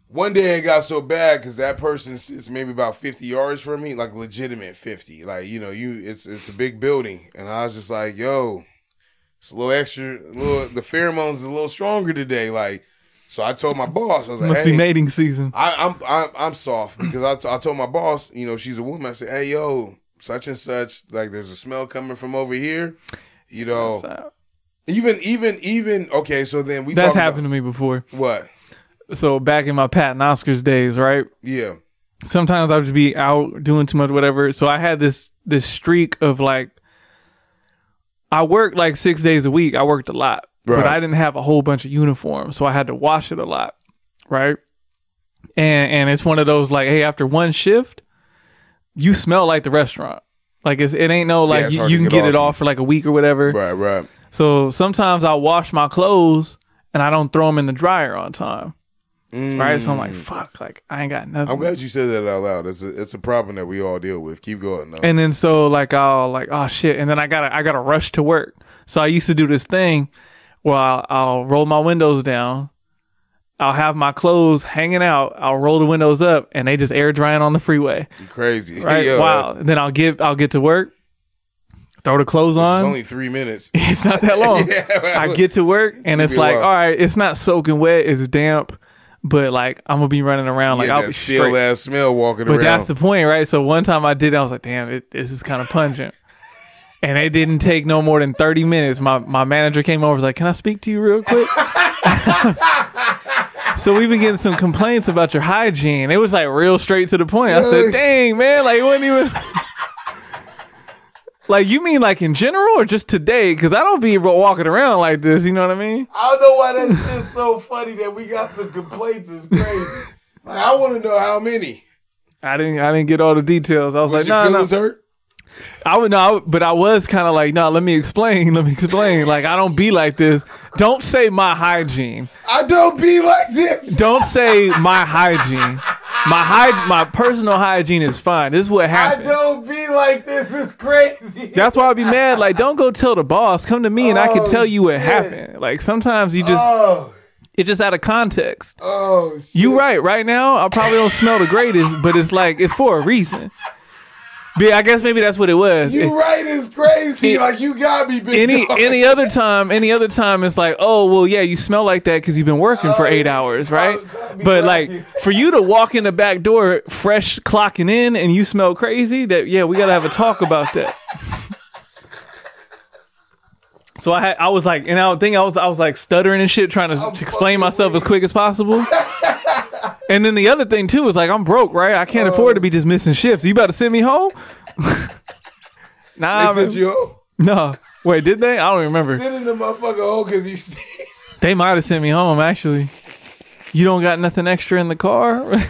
one day it got so bad because that person sits maybe about 50 yards from me, like legitimate 50. Like, it's a big building. And I was just like, yo, it's a little extra, the pheromones is a little stronger today. Like, so I told my boss, I was like, must be mating season. I'm soft because I told my boss, she's a woman. I said, hey, yo, such and such, like there's a smell coming from over here, even okay. So then that's happened to me before. What? So back in my Pat and Oscars days, right? Yeah. Sometimes I would just be out doing too much, whatever. So I had this streak of like, I worked like 6 days a week. I worked a lot. Right. But I didn't have a whole bunch of uniforms, so I had to wash it a lot, right? And it's one of those like, hey, after one shift, you smell like the restaurant. Like it ain't no like you can get it off for like a week or whatever. Right. So sometimes I'll wash my clothes and I don't throw them in the dryer on time. Right? So I'm like, fuck, like I ain't got nothing. I'm glad you said that out loud. It's a problem that we all deal with. Keep going though. And then so like I'll like, oh shit, and then I gotta rush to work. So I used to do this thing. Well, I'll roll my windows down. I'll have my clothes hanging out. I'll roll the windows up, and they just air drying on the freeway. You're crazy, right? Yo, wow. Then I'll get to work, throw the clothes on. It's only 3 minutes. It's not that long. I get to work, and it's like, all right, it's not soaking wet. It's damp, but like I'm gonna be running around like I'll be straight. Stale ass smell walking around. But that's the point, right? So one time I did it, I was like, damn, this is kind of pungent. And it didn't take no more than 30 minutes. My manager came over and was like, can I speak to you real quick? So we've been getting some complaints about your hygiene. It was like real straight to the point. I said, dang, man, like it wasn't even... Like, you mean like in general or just today? Because I don't be walking around like this, you know what I mean? I don't know why that shit's so funny that we got some complaints. It's crazy. Like, I want to know how many. I didn't get all the details. I was like, your feelings hurt? I would know, but I was kind of like, no, let me explain. Like, I don't be like this. Don't say my hygiene. I don't be like this. Don't say my hygiene. My personal hygiene is fine. This is what happened. I don't be like this. It's crazy. That's why I be mad. Like, don't go tell the boss. Come to me and I can tell you what happened. Like, sometimes you just, it's just out of context. Oh, shit. You right now, I probably don't smell the greatest, but it's like, it's for a reason. But I guess maybe that's what it was. You right is crazy. Like you got me, big dog. Any other time, it's like, oh well, yeah, you smell like that because you've been working for 8 hours, right? But like for you to walk in the back door, fresh clocking in, and you smell crazy, that we gotta have a talk about that. So I was like, and I was like stuttering and shit, trying to explain myself as quick as possible. And then the other thing too is like, I'm broke, right? I can't afford to be just missing shifts. You about to send me home? Nah, they sent you home? No. Wait, did they? I don't remember. Sending the motherfucker home because he stinks. They might have sent me home, actually. You don't got nothing extra in the car?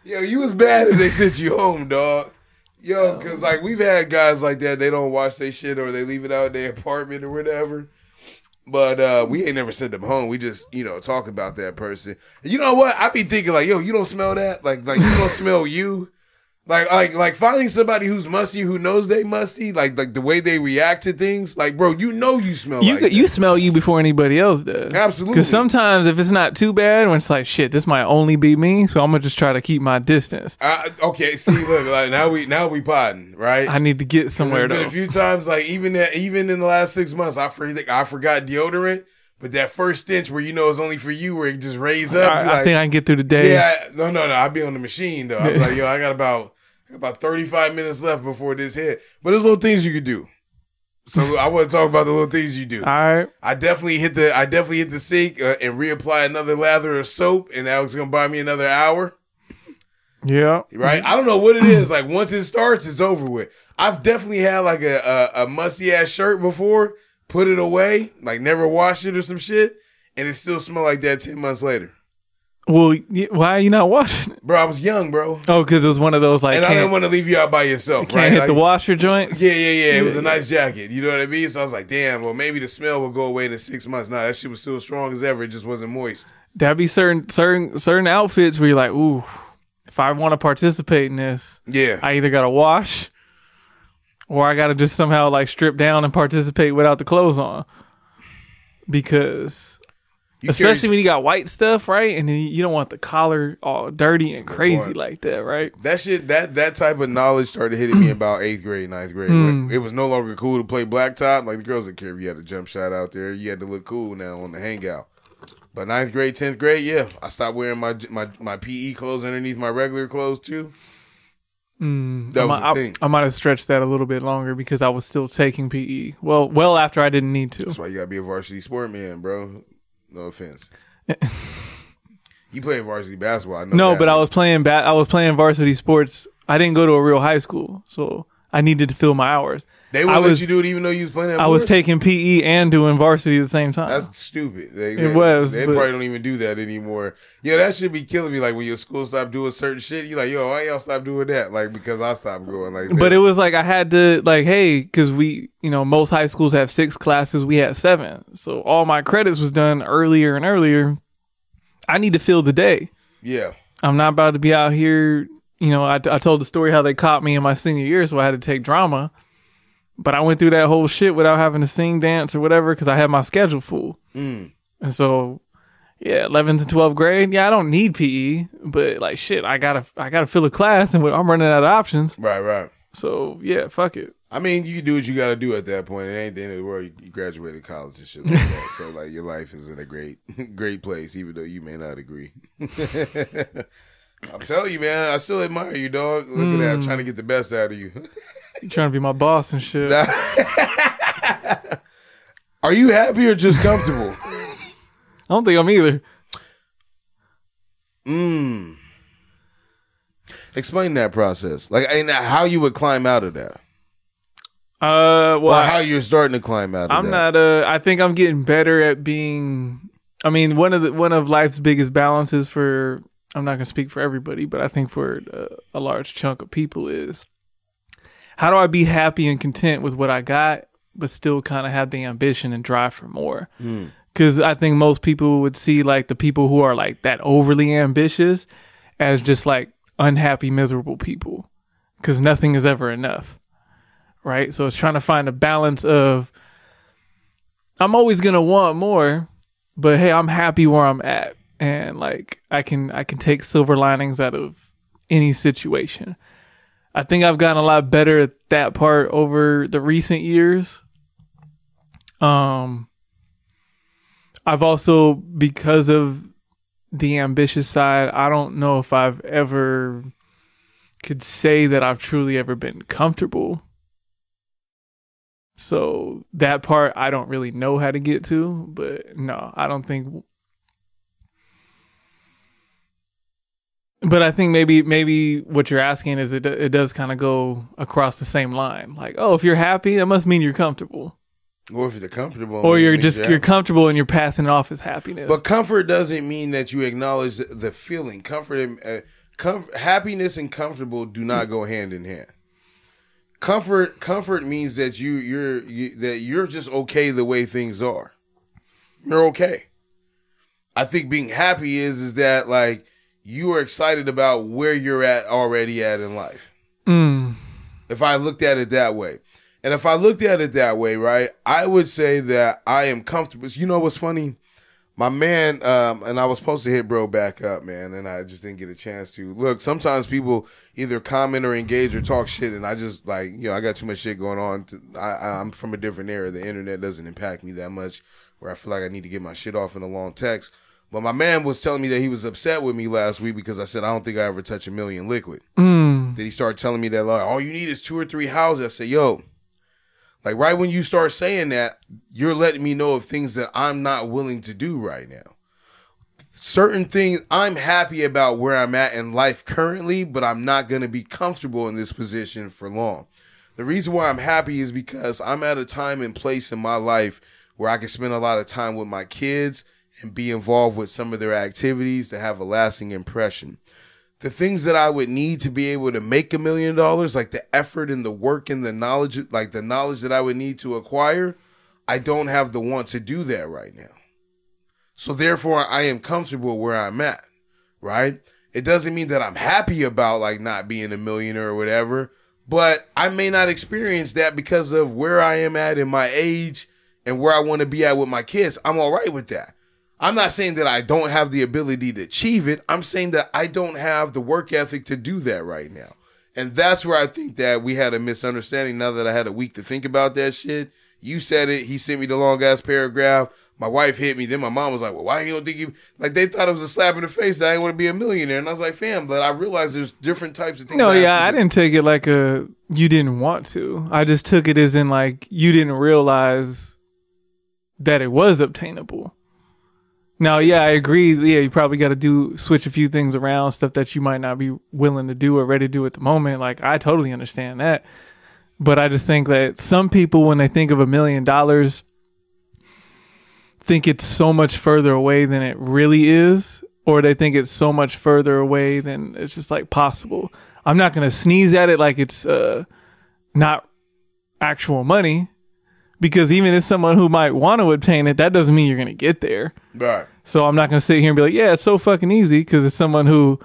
Yo, you was bad if they sent you home, dog. Yo, because like we've had guys like that, they don't wash their shit or they leave it out in their apartment or whatever. But we ain't never sent them home. We just, talk about that person. And you know what? I be thinking like, yo, you don't smell that? Like you don't smell you? Like finding somebody who's musty, who knows they musty, like the way they react to things, like, bro, you smell like that. You smell you before anybody else does. Absolutely. Because sometimes if it's not too bad, when it's like, shit, this might only be me, so I'm gonna just try to keep my distance. Okay, see, look, like now we potting, right? I need to get somewhere. There's been a few times, like even in the last 6 months, I forgot deodorant. But that first stench where it's only for you, where it just raise up. I think I can get through the day. Yeah, no. I be on the machine though. I'm like, yo, I got about 35 minutes left before this hit. But there's little things you could do. So I want to talk about the little things you do. All right. I definitely hit the sink and reapply another lather of soap, and that was gonna buy me another hour. Yeah. Right. I don't know what it is. Like once it starts, it's over with. I've definitely had like a musty ass shirt before. Put it away, like never wash it or some shit, and it still smell like that 10 months later. Well, why are you not washing it? Bro, I was young, bro. Oh, because it was one of those like, and I didn't want to leave you out by yourself, can't right? hit like, the washer joints. Yeah. It was a nice jacket. You know what I mean? So I was like, damn, well, maybe the smell will go away in 6 months. Nah, that shit was still strong as ever. It just wasn't moist. That'd be certain outfits where you're like, ooh, if I want to participate in this, I either got to wash or I got to just somehow like strip down and participate without the clothes on. Because especially when you got white stuff, right? And then you don't want the collar all dirty and crazy like that, right? That shit, that type of knowledge started hitting me about 8th grade, 9th grade. It was no longer cool to play blacktop. Like the girls didn't care if you had a jump shot out there. You had to look cool now on the hangout. But 9th grade, 10th grade, I stopped wearing my PE clothes underneath my regular clothes too. That was the thing. I might have stretched that a little bit longer because I was still taking PE. Well after I didn't need to. That's why you gotta be a varsity sport man, bro. No offense. You play varsity basketball. I know no, that, but I was playing varsity sports. I didn't go to a real high school, so I needed to fill my hours. They wouldn't let you do it even though you was playing that. I was taking PE and doing varsity at the same time. That's stupid. They probably don't even do that anymore. Yeah, that should be killing me. Like when your school stopped doing certain shit, you like, yo, why y'all stop doing that? Like because I stopped going like that. But it was like I had to like, hey, because we, most high schools have 6 classes. We had 7. So all my credits was done earlier and earlier. I need to fill the day. Yeah. I'm not about to be out here. I told the story how they caught me in my senior year, so I had to take drama. But I went through that whole shit without having to sing, dance, or whatever because I had my schedule full. And so, 11th and 12th grade, I don't need PE, but like shit, I gotta fill a class, and I'm running out of options. Right. So fuck it. I mean, you can do what you gotta do at that point. It ain't the end of the world. You graduated college and shit like that. So like your life is in a great place, even though you may not agree. I'm telling you, man, I still admire you, dog. Look at that. I'm trying to get the best out of you. You trying to be my boss and shit. Are you happy or just comfortable? I don't think I'm either. Explain that process. Like, and how you would climb out of that. Or how you're starting to climb out of that. I think I'm getting better at being, one of life's biggest balances for, I'm not going to speak for everybody, but I think for a large chunk of people is, how do I be happy and content with what I got, but still kind of have the ambition and drive for more? Because I think most people would see like the people who are like that overly ambitious as just like unhappy, miserable people, because nothing is ever enough, right? So it's trying to find a balance of, I'm always going to want more, but hey, I'm happy where I'm at. And like, I can take silver linings out of any situation. I think I've gotten a lot better at that part over the recent years. I've also, because of the ambitious side, I don't know if I've ever could say that I've truly ever been comfortable. So that part I don't really know how to get to, but no, I don't think. But I think maybe what you're asking is it does kind of go across the same line. Like, oh, if you're happy, that must mean you're comfortable. Or if you're comfortable, or you're comfortable and you're passing it off as happiness. But comfort doesn't mean that you acknowledge the feeling. Happiness and comfortable do not go hand in hand. Comfort means that you're just okay the way things are. You're okay. I think being happy is that like you are excited about where you're already at in life. If I looked at it that way. And if I looked at it that way, right, I would say that I am comfortable. You know what's funny? My man, and I was supposed to hit bro back up, man, and I just didn't get a chance to. Look, sometimes people either comment or engage or talk shit, and I just, like, you know, I got too much shit going on. I'm from a different era. The internet doesn't impact me that much where I feel like I need to get my shit off in a long text. But my man was telling me that he was upset with me last week because I said, I don't think I ever touch $1 million liquid. Then he started telling me that, like, all you need is 2 or 3 houses. I said, yo. Like, right when you start saying that, you're letting me know of things that I'm not willing to do right now. Certain things, I'm happy about where I'm at in life currently, but I'm not going to be comfortable in this position for long. The reason why I'm happy is because I'm at a time and place in my life where I can spend a lot of time with my kids and be involved with some of their activities to have a lasting impression. The things that I would need to be able to make $1 million, like the effort and the work and the knowledge, like the knowledge that I would need to acquire, I don't have the want to do that right now. So therefore, I am comfortable where I'm at, right? It doesn't mean that I'm happy about like not being a millionaire or whatever, but I may not experience that because of where I am at in my age and where I want to be at with my kids. I'm all right with that. I'm not saying that I don't have the ability to achieve it. I'm saying that I don't have the work ethic to do that right now. And that's where I think that we had a misunderstanding now that I had a week to think about that shit. You said it. He sent me the long ass paragraph. My wife hit me. Then my mom was like, well, why you don't think you, like they thought it was a slap in the face that I didn't want to be a millionaire. And I was like, fam, but I realized there's different types of things. No, yeah, I didn't take it like you didn't want to. I just took it as in like you didn't realize that it was obtainable. Now, yeah, I agree. Yeah, you probably got to switch a few things around, stuff that you might not be willing to do or ready to do at the moment. Like, I totally understand that. But I just think that some people, when they think of $1 million, think it's so much further away than it really is, or they think it's so much further away than it's just like possible. I'm not going to sneeze at it like it's not actual money. Because even as someone who might want to obtain it, that doesn't mean you're going to get there. Right. So I'm not going to sit here and be like, yeah, it's so fucking easy. Because it's someone who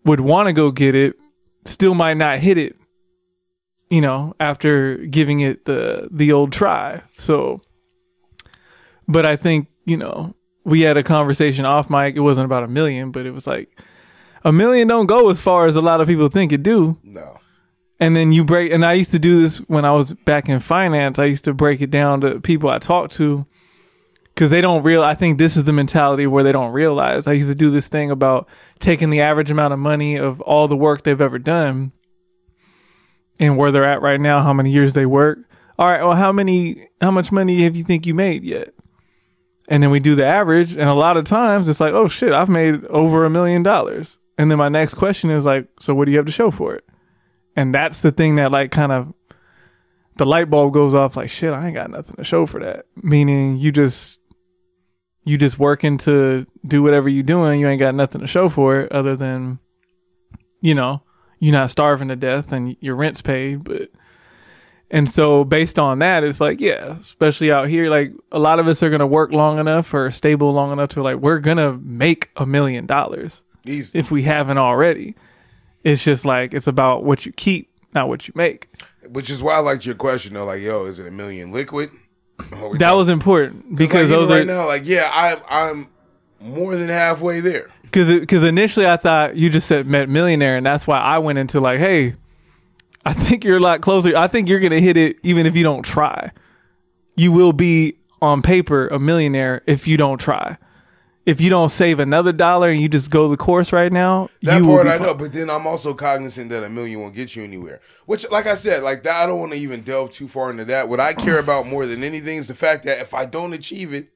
would want to go get it, still might not hit it, you know, after giving it the old try. So, but I think, you know, we had a conversation off mic. It wasn't about $1 million, but it was like $1 million don't go as far as a lot of people think it do. No. And then and I used to do this when I was back in finance. I used to break it down to people I talk to because they don't I think this is the mentality where they don't realize. I used to do this thing about taking the average amount of money of all the work they've ever done and where they're at right now, how many years they work. All right, well, how much money have you think you made yet? And then we do the average. And a lot of times it's like, oh shit, I've made over $1 million. And then my next question is like, so what do you have to show for it? And that's the thing that like kind of the light bulb goes off like, shit, I ain't got nothing to show for that. Meaning you just working to do whatever you're doing. You ain't got nothing to show for it other than, you know, you're not starving to death and your rent's paid. And so based on that, it's like, yeah, especially out here, like a lot of us are going to work long enough or stable long enough to like, we're going to make $1 million if we haven't already. It's just like, it's about what you keep, not what you make. Which is why I liked your question though. Like, yo, is it $1 million liquid? That was important because like, those right now, like, yeah, I'm more than halfway there. Because initially I thought you just said met millionaire, and that's why I went into like, hey, I think you're a lot closer. I think you're gonna hit it even if you don't try. You will be on paper a millionaire if you don't try. if you don't save another dollar and you just go the course right now, that part I know. But then I'm also cognizant that $1 million won't get you anywhere. Which, like I said, like that, I don't want to even delve too far into that. What I care about more than anything is the fact that if I don't achieve it,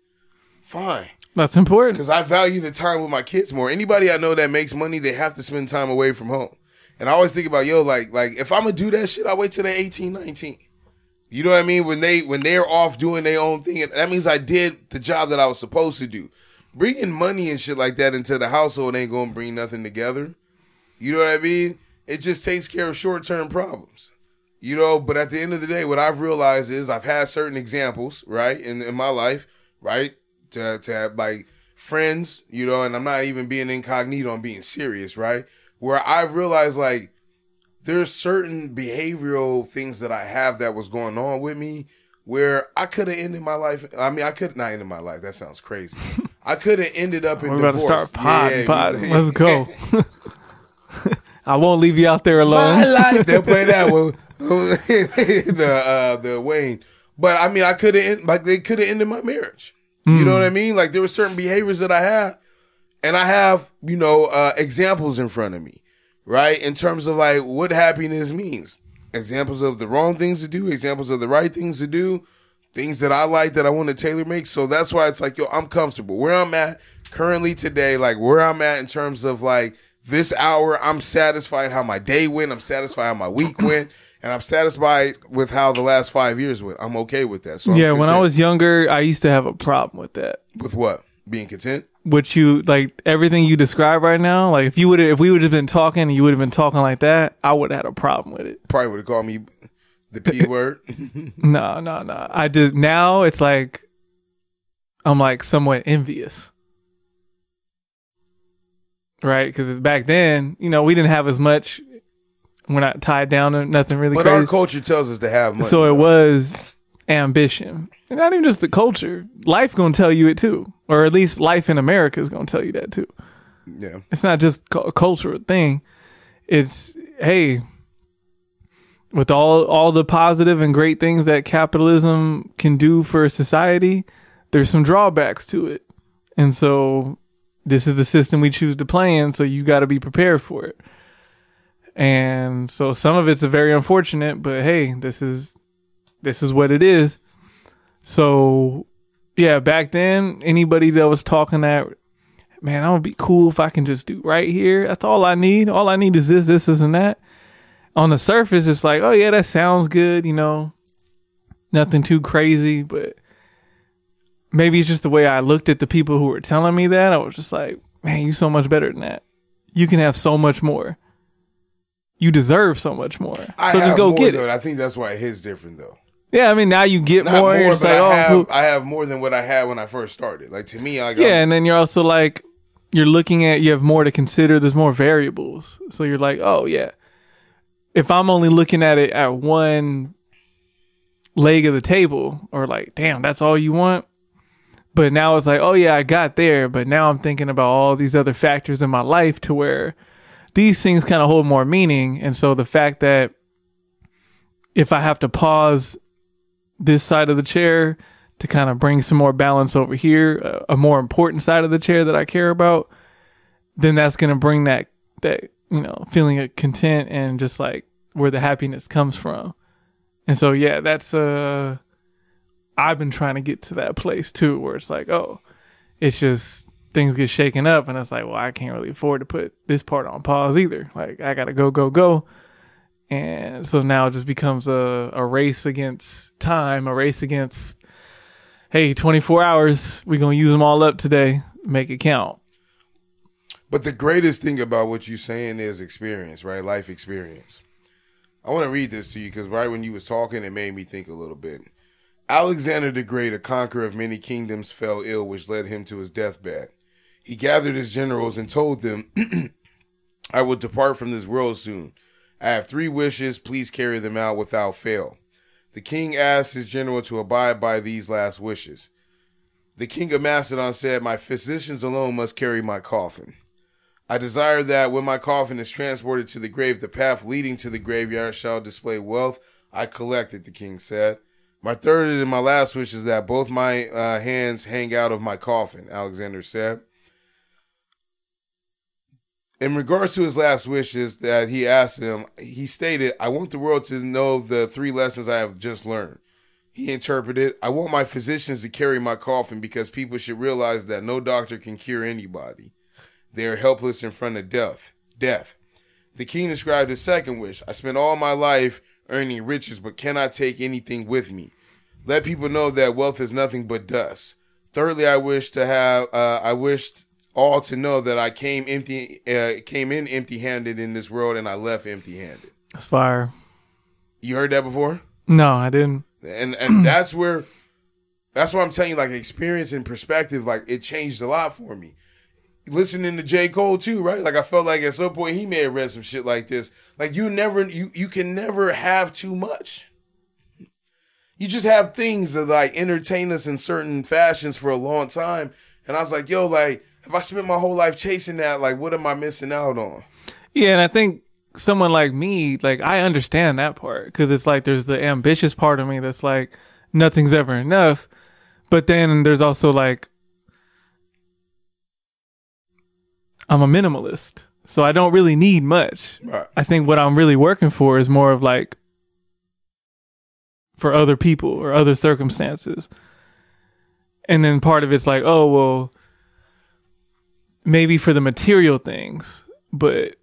fine. That's important. Because I value the time with my kids more. Anybody I know that makes money, they have to spend time away from home. And I always think about, like if I'm going to do that shit, I wait till they're 18, 19. You know what I mean? When they're off doing their own thing, that means I did the job that I was supposed to do. Bringing money and shit like that into the household ain't going to bring nothing together. You know what I mean? It just takes care of short-term problems. You know, but at the end of the day, what I've realized is I've had certain examples, right, in my life, right, to have, like, friends, you know, and I'm not even being incognito, I'm being serious, right, where I've realized, like, there's certain behavioral things that I have that was going on with me where I could have ended my life. I mean, I could not end my life. That sounds crazy. I could have ended up in divorce. We're about to start pod. Let's go. I won't leave you out there alone. My life. They'll play that one. the Wayne. But I mean, I could have they could have ended my marriage. You know what I mean? Like there were certain behaviors that I have, and I have examples in front of me, right? In terms of like what happiness means. Examples of the wrong things to do, examples of the right things to do, things that I like that I want to tailor make. So that's why it's like, I'm comfortable. Where I'm at currently today, like where I'm at in terms of like this hour, I'm satisfied how my day went. I'm satisfied how my week went. And I'm satisfied with how the last 5 years went. I'm okay with that. So yeah, when I was younger, I used to have a problem with that. With what? Being content? What you like everything you describe right now, like if we would have been talking and you would have been talking like that, I would have had a problem with it. Probably would have called me the P word. No. I just now it's like I'm like somewhat envious. Right? Because back then, we didn't have as much. We're not tied down to nothing really but crazy. Our culture tells us to have money. So it was ambition. And not even just the culture. Life going to tell you it too. Or at least life in America is going to tell you that too. Yeah. It's not just a cultural thing. It's, hey, with all the positive and great things that capitalism can do for society, there's some drawbacks to it. And so this is the system we choose to play in, so you got to be prepared for it. And so some of it's very unfortunate, but hey, this is what it is. So yeah, back then, anybody that was talking that, man, I would be cool if I can just do right here. That's all I need. All I need is this, and that. On the surface, it's like, oh yeah, that sounds good, nothing too crazy, but maybe it's just the way I looked at the people who were telling me that. I was just like, man, you so much better than that. You can have so much more. You deserve so much more. So just go get it. I think that's why it hits different though. Yeah, I mean, now you get more. But I have more than what I had when I first started. Like to me, and then you're also like, you're looking at, you have more to consider. There's more variables. So you're like, oh yeah, if I'm only looking at it at one leg of the table, or like, damn, that's all you want. But now it's like, oh yeah, I got there. But now I'm thinking about all these other factors in my life to where these things kind of hold more meaning. And so the fact that if I have to pause this side of the chair to kind of bring some more balance over here, a more important side of the chair that I care about, then that's going to bring that feeling of content and just like where the happiness comes from. And so, yeah, that's, I've been trying to get to that place too, where it's like, oh, it's just things get shaken up and it's like, well, I can't really afford to put this part on pause either. Like I got to go. And so now it just becomes a race against time, a race against, hey, 24 hours, we're going to use them all up today, make it count. But the greatest thing about what you're saying is experience, right? Life experience. I want to read this to you because right when you was talking, it made me think a little bit. Alexander the Great, a conqueror of many kingdoms, fell ill, which led him to his deathbed. He gathered his generals and told them, I will depart from this world soon. I have 3 wishes. Please carry them out without fail. The king asked his general to abide by these last wishes. The king of Macedon said, my physicians alone must carry my coffin. I desire that when my coffin is transported to the grave, the path leading to the graveyard shall display wealth I collected, the king said. My third and my last wish is that both my hands hang out of my coffin, Alexander said. In regards to his last wishes that he asked him, he stated, I want the world to know the 3 lessons I have just learned. He interpreted, I want my physicians to carry my coffin because people should realize that no doctor can cure anybody. They are helpless in front of death. The king described his second wish. I spent all my life earning riches, but cannot take anything with me. Let people know that wealth is nothing but dust. Thirdly, I wished all to know that I came in empty-handed in this world and I left empty-handed. That's fire. You heard that before? No, I didn't. And that's what I'm telling you, like, experience and perspective, like, it changed a lot for me. Listening to J. Cole too, right? Like, I felt like at some point he may have read some shit like this. Like, you can never have too much. You just have things that like entertain us in certain fashions for a long time. And I was like, yo, like, if I spent my whole life chasing that, like, what am I missing out on? Yeah, and I think someone like me, like, I understand that part because it's like there's the ambitious part of me that's like nothing's ever enough. But then there's also like I'm a minimalist, so I don't really need much. Right. I think what I'm really working for is more of like for other people or other circumstances. And then part of it's like, oh, well, maybe for the material things, but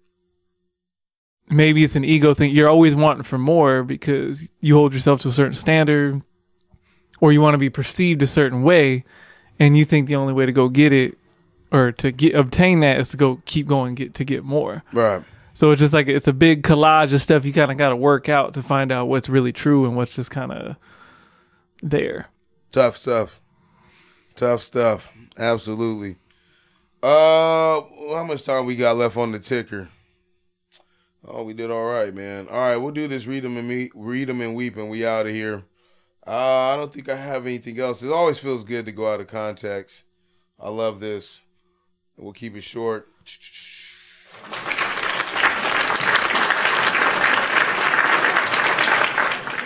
maybe it's an ego thing. You're always wanting for more because you hold yourself to a certain standard or you want to be perceived a certain way. And you think the only way to go get it or to obtain that is to keep going, to get more. Right. So it's just like, it's a big collage of stuff you kind of got to work out to find out what's really true and what's just kind of there. Tough stuff. Absolutely. How much time we got left on the ticker? Oh, we did all right, man. All right, we'll do this. Read them and weep, and we out of here. I don't think I have anything else. It always feels good to go out of context. I love this. We'll keep it short.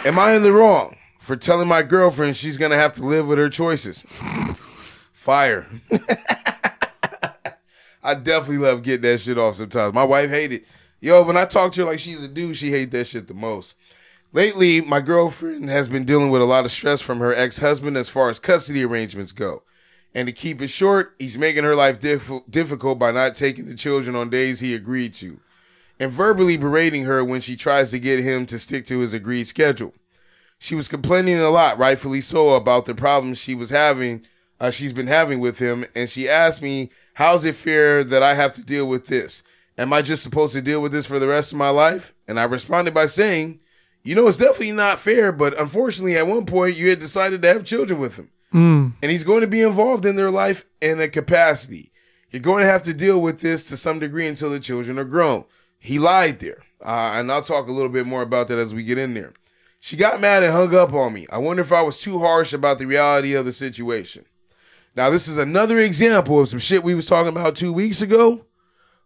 Am I in the wrong for telling my girlfriend she's going to have to live with her choices? Fire. I definitely love getting that shit off sometimes. My wife hated it. Yo, when I talk to her like she's a dude, she hates that shit the most. Lately, my girlfriend has been dealing with a lot of stress from her ex-husband as far as custody arrangements go. And to keep it short, he's making her life difficult by not taking the children on days he agreed to, and verbally berating her when she tries to get him to stick to his agreed schedule. She was complaining a lot, rightfully so, about the problems she's been having with him, and she asked me, how's it fair that I have to deal with this? Am I just supposed to deal with this for the rest of my life? And I responded by saying, you know, it's definitely not fair, but unfortunately, at one point, you had decided to have children with him. And he's going to be involved in their life in a capacity. You're going to have to deal with this to some degree until the children are grown. He lied there. And I'll talk a little bit more about that as we get in there. She got mad and hung up on me. I wonder if I was too harsh about the reality of the situation. Now, this is another example of some shit we was talking about 2 weeks ago,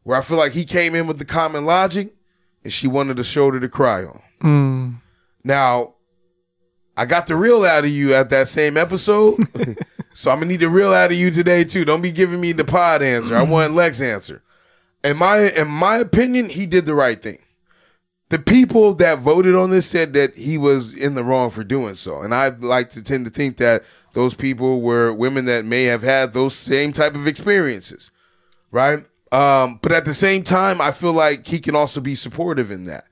where I feel like he came in with the common logic and she wanted a shoulder to cry on. Now, I got the real out of you at that same episode, so I'm going to need the real out of you today, too. Don't be giving me the pod answer. I want Lex answer. In my opinion, he did the right thing. The people that voted on this said that he was in the wrong for doing so. And I like to tend to think that those people were women that may have had those same type of experiences, right? But at the same time, I feel like he can also be supportive in that.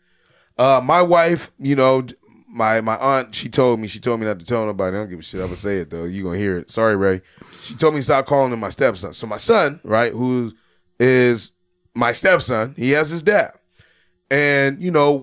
My wife, you know, my aunt, she told me not to tell nobody. I don't give a shit. I'm gonna say it though. You gonna hear it. Sorry, Ray. She told me to stop calling him my stepson. So my son, right, who is my stepson, he has his dad. And, you know,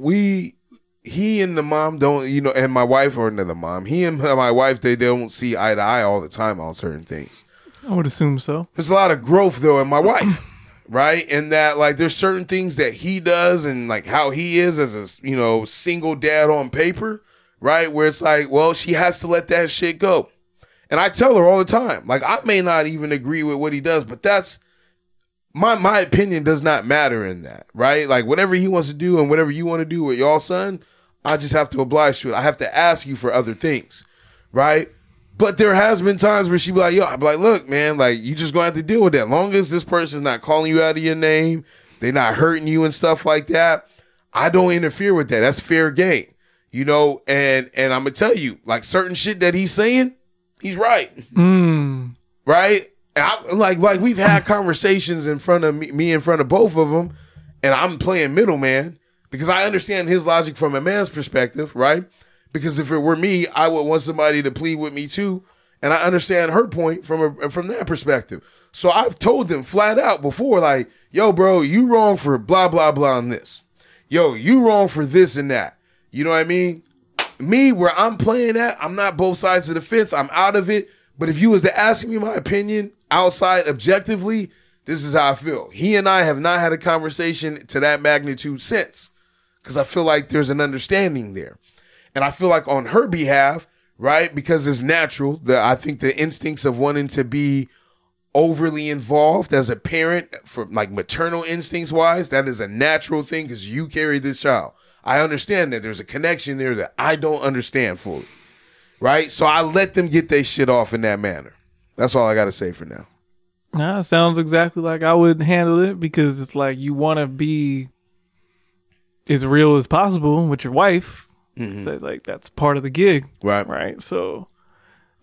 he and the mom don't, you know, and my wife, or the mom, he and my wife, they don't see eye to eye all the time on certain things. I would assume so. There's a lot of growth though in my wife. Right? And that, like, there's certain things that he does and, like, how he is as a, you know, single dad on paper, right? Where it's like, well, she has to let that shit go. And I tell her all the time, like, I may not even agree with what he does, but that's, my opinion does not matter in that, right? Like, whatever he wants to do and whatever you want to do with y'all son, I just have to oblige to it. I have to ask you for other things, right? But there has been times where she be like, yo, I'm like, look, man, like, you just gonna have to deal with that. Long as this person's not calling you out of your name, they're not hurting you and stuff like that, I don't interfere with that. That's fair game, you know. And I'm gonna tell you, like certain shit that he's saying, he's right, right. And like we've had conversations in front of me in front of both of them, and I'm playing middleman because I understand his logic from a man's perspective, right? Because if it were me, I would want somebody to plead with me too, and I understand her point from that perspective. So I've told them flat out before, like, yo, bro, you wrong for blah blah blah on this. Yo, you wrong for this and that. You know what I mean? Me, where I'm playing at, I'm not both sides of the fence. I'm out of it. But if you was to ask me my opinion outside objectively, this is how I feel. He and I have not had a conversation to that magnitude since, because I feel like there's an understanding there. And I feel like on her behalf, right, because it's natural, I think the instincts of wanting to be overly involved as a parent, for like maternal instincts wise, that is a natural thing because you carry this child. I understand that there's a connection there that I don't understand fully, right? So I let them get their shit off in that manner. That's all I got to say for now. Nah, sounds exactly like I would handle it, because it's like you want to be as real as possible with your wife. So like that's part of the gig, right? So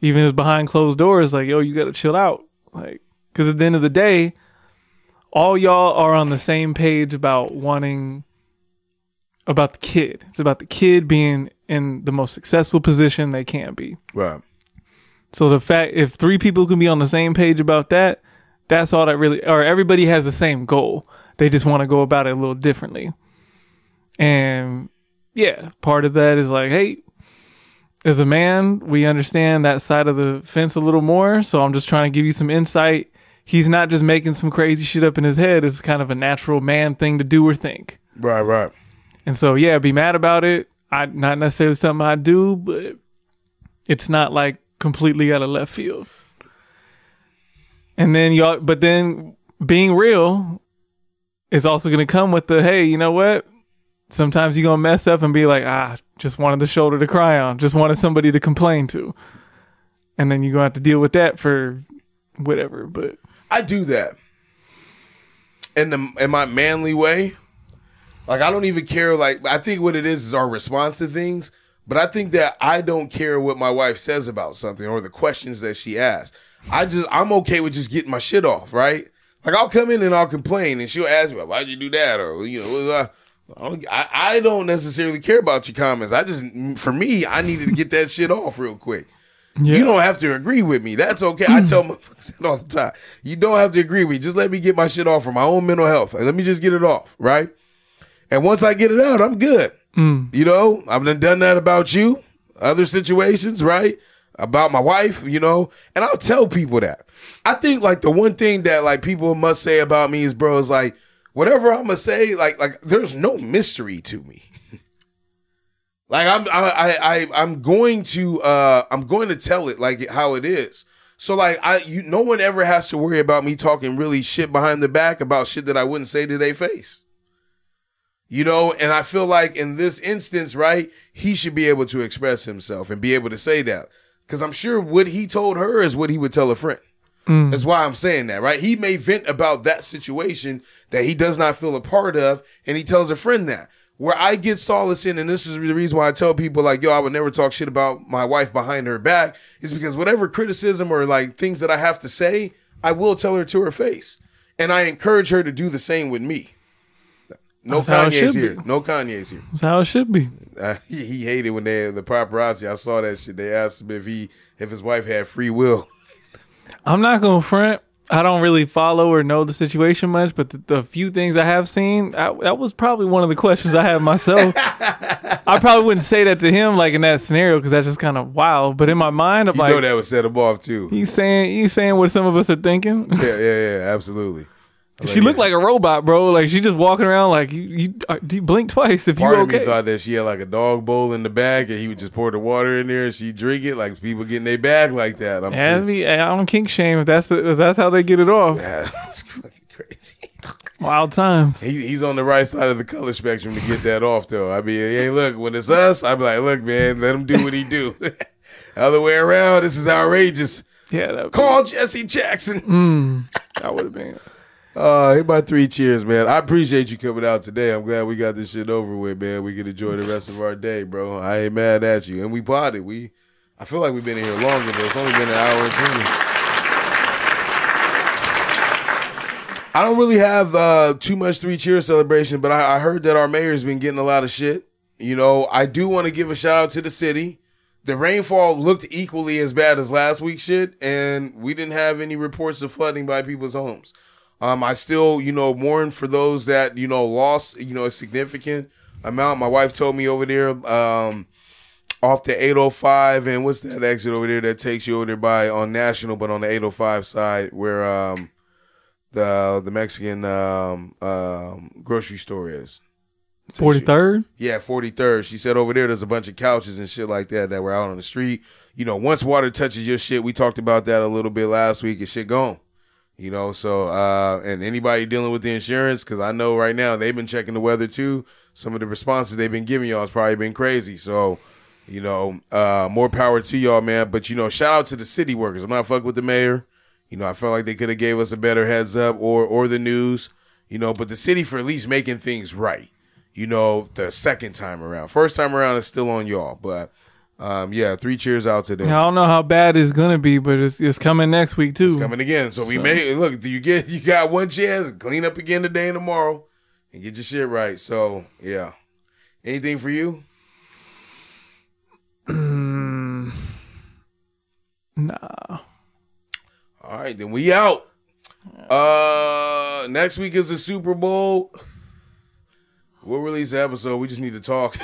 even as behind closed doors, like, yo, you got to chill out. Like, because at the end of the day, all y'all are on the same page about the kid. It's about the kid being in the most successful position they can be. Right. So the fact, if 3 people can be on the same page about that, that's all that really, or everybody has the same goal. They just want to go about it a little differently. And yeah, part of that is like, hey, as a man, we understand that side of the fence a little more. So I'm just trying to give you some insight. He's not just making some crazy shit up in his head. It's kind of a natural man thing to do or think. Right. And so, yeah, be mad about it. Not necessarily something I do, but it's not like completely out of left field. And then but then being real is also going to come with the, hey, you know what? Sometimes you're going to mess up and be like, just wanted the shoulder to cry on. Just wanted somebody to complain to. And then you're going to have to deal with that for whatever. But I do that in my manly way. Like, I don't even care. Like, I think what it is our response to things. But I think that I don't care what my wife says about something or the questions that she asks. I'm okay with just getting my shit off, right? Like, I'll come in and I'll complain and she'll ask me, why'd you do that? Or, you know, I don't necessarily care about your comments. For me, I needed to get that shit off real quick. Yeah. You don't have to agree with me. That's okay. I tell motherfuckers that all the time. You don't have to agree with me. Just let me get my shit off for my own mental health. Let me just get it off, right? And once I get it out, I'm good. You know, I've done that about you, other situations, right? About my wife, you know, and I'll tell people that. I think like the one thing that like people must say about me is, bro, is like, whatever I'm gonna say, like there's no mystery to me. Like I'm going to tell it like how it is. So like no one ever has to worry about me talking really shit behind the back about shit that I wouldn't say to their face. You know, and I feel like in this instance, right, he should be able to express himself and be able to say that. Because I'm sure what he told her is what he would tell a friend. That's why I'm saying that, right? He may vent about that situation that he does not feel a part of, and he tells a friend that. Where I get solace in, and this is the reason why I tell people, like, yo, I would never talk shit about my wife behind her back, is because whatever criticism or, like, things that I have to say, I will tell her to her face. And I encourage her to do the same with me. No Kanye's here. No Kanye's here. That's how it should be. He hated when the paparazzi, I saw that shit. They asked him if his wife had free will. I'm not going to front. I don't really follow or know the situation much, but the few things I have seen, that was probably one of the questions I had myself. I probably wouldn't say that to him like in that scenario because that's just kind of wild. But in my mind, I'm like, you know that would set him off too. He's saying what some of us are thinking. Yeah, absolutely. She looked like a robot, bro. Like she just walking around like you blink twice if you okay. Part of me thought that she had like a dog bowl in the bag and he would just pour the water in there and she drink it like people getting their bag like that. I don't kink shame if that's how they get it off. Yeah, that's fucking crazy. Wild times. He's on the right side of the color spectrum to get that off though. I mean, hey, look, when it's us, I be like, look, man, let him do what he do. Other way around, this is outrageous. Yeah, call Jesse Jackson. That would have been. Hey, my 3 cheers, man. I appreciate you coming out today. I'm glad we got this shit over with, man. We can enjoy the rest of our day, bro. I ain't mad at you. And we bought it. I feel like we've been in here longer, but it's only been an hour and 20. I don't really have too much 3 cheers celebration, but I heard that our mayor's been getting a lot of shit. You know, I do want to give a shout out to the city. The rainfall looked equally as bad as last week's shit, and we didn't have any reports of flooding by people's homes. I still, mourn for those that, lost, a significant amount. My wife told me over there, off the 805, and what's that exit over there that takes you over there on National, but on the 805 side where the Mexican grocery store is. 43rd? Yeah, 43rd. She said over there's a bunch of couches and shit like that were out on the street. Once water touches your shit, we talked about that a little bit last week, and shit gone. So, and anybody dealing with the insurance, because I know right now they've been checking the weather too. Some of the responses they've been giving y'all has probably been crazy. So, more power to y'all, man. But, shout out to the city workers. I'm not fucking with the mayor. I felt like they could have gave us a better heads up or the news, but the city for at least making things right, the second time around. First time around is still on y'all, but 3 cheers out to them. I don't know how bad it's gonna be, but it's coming next week too. It's coming again. So we may look. You got one chance. Clean up again today and tomorrow, and get your shit right. So yeah. Anything for you? Nah. All right, then we out. Next week is the Super Bowl. We'll release the episode. We just need to talk.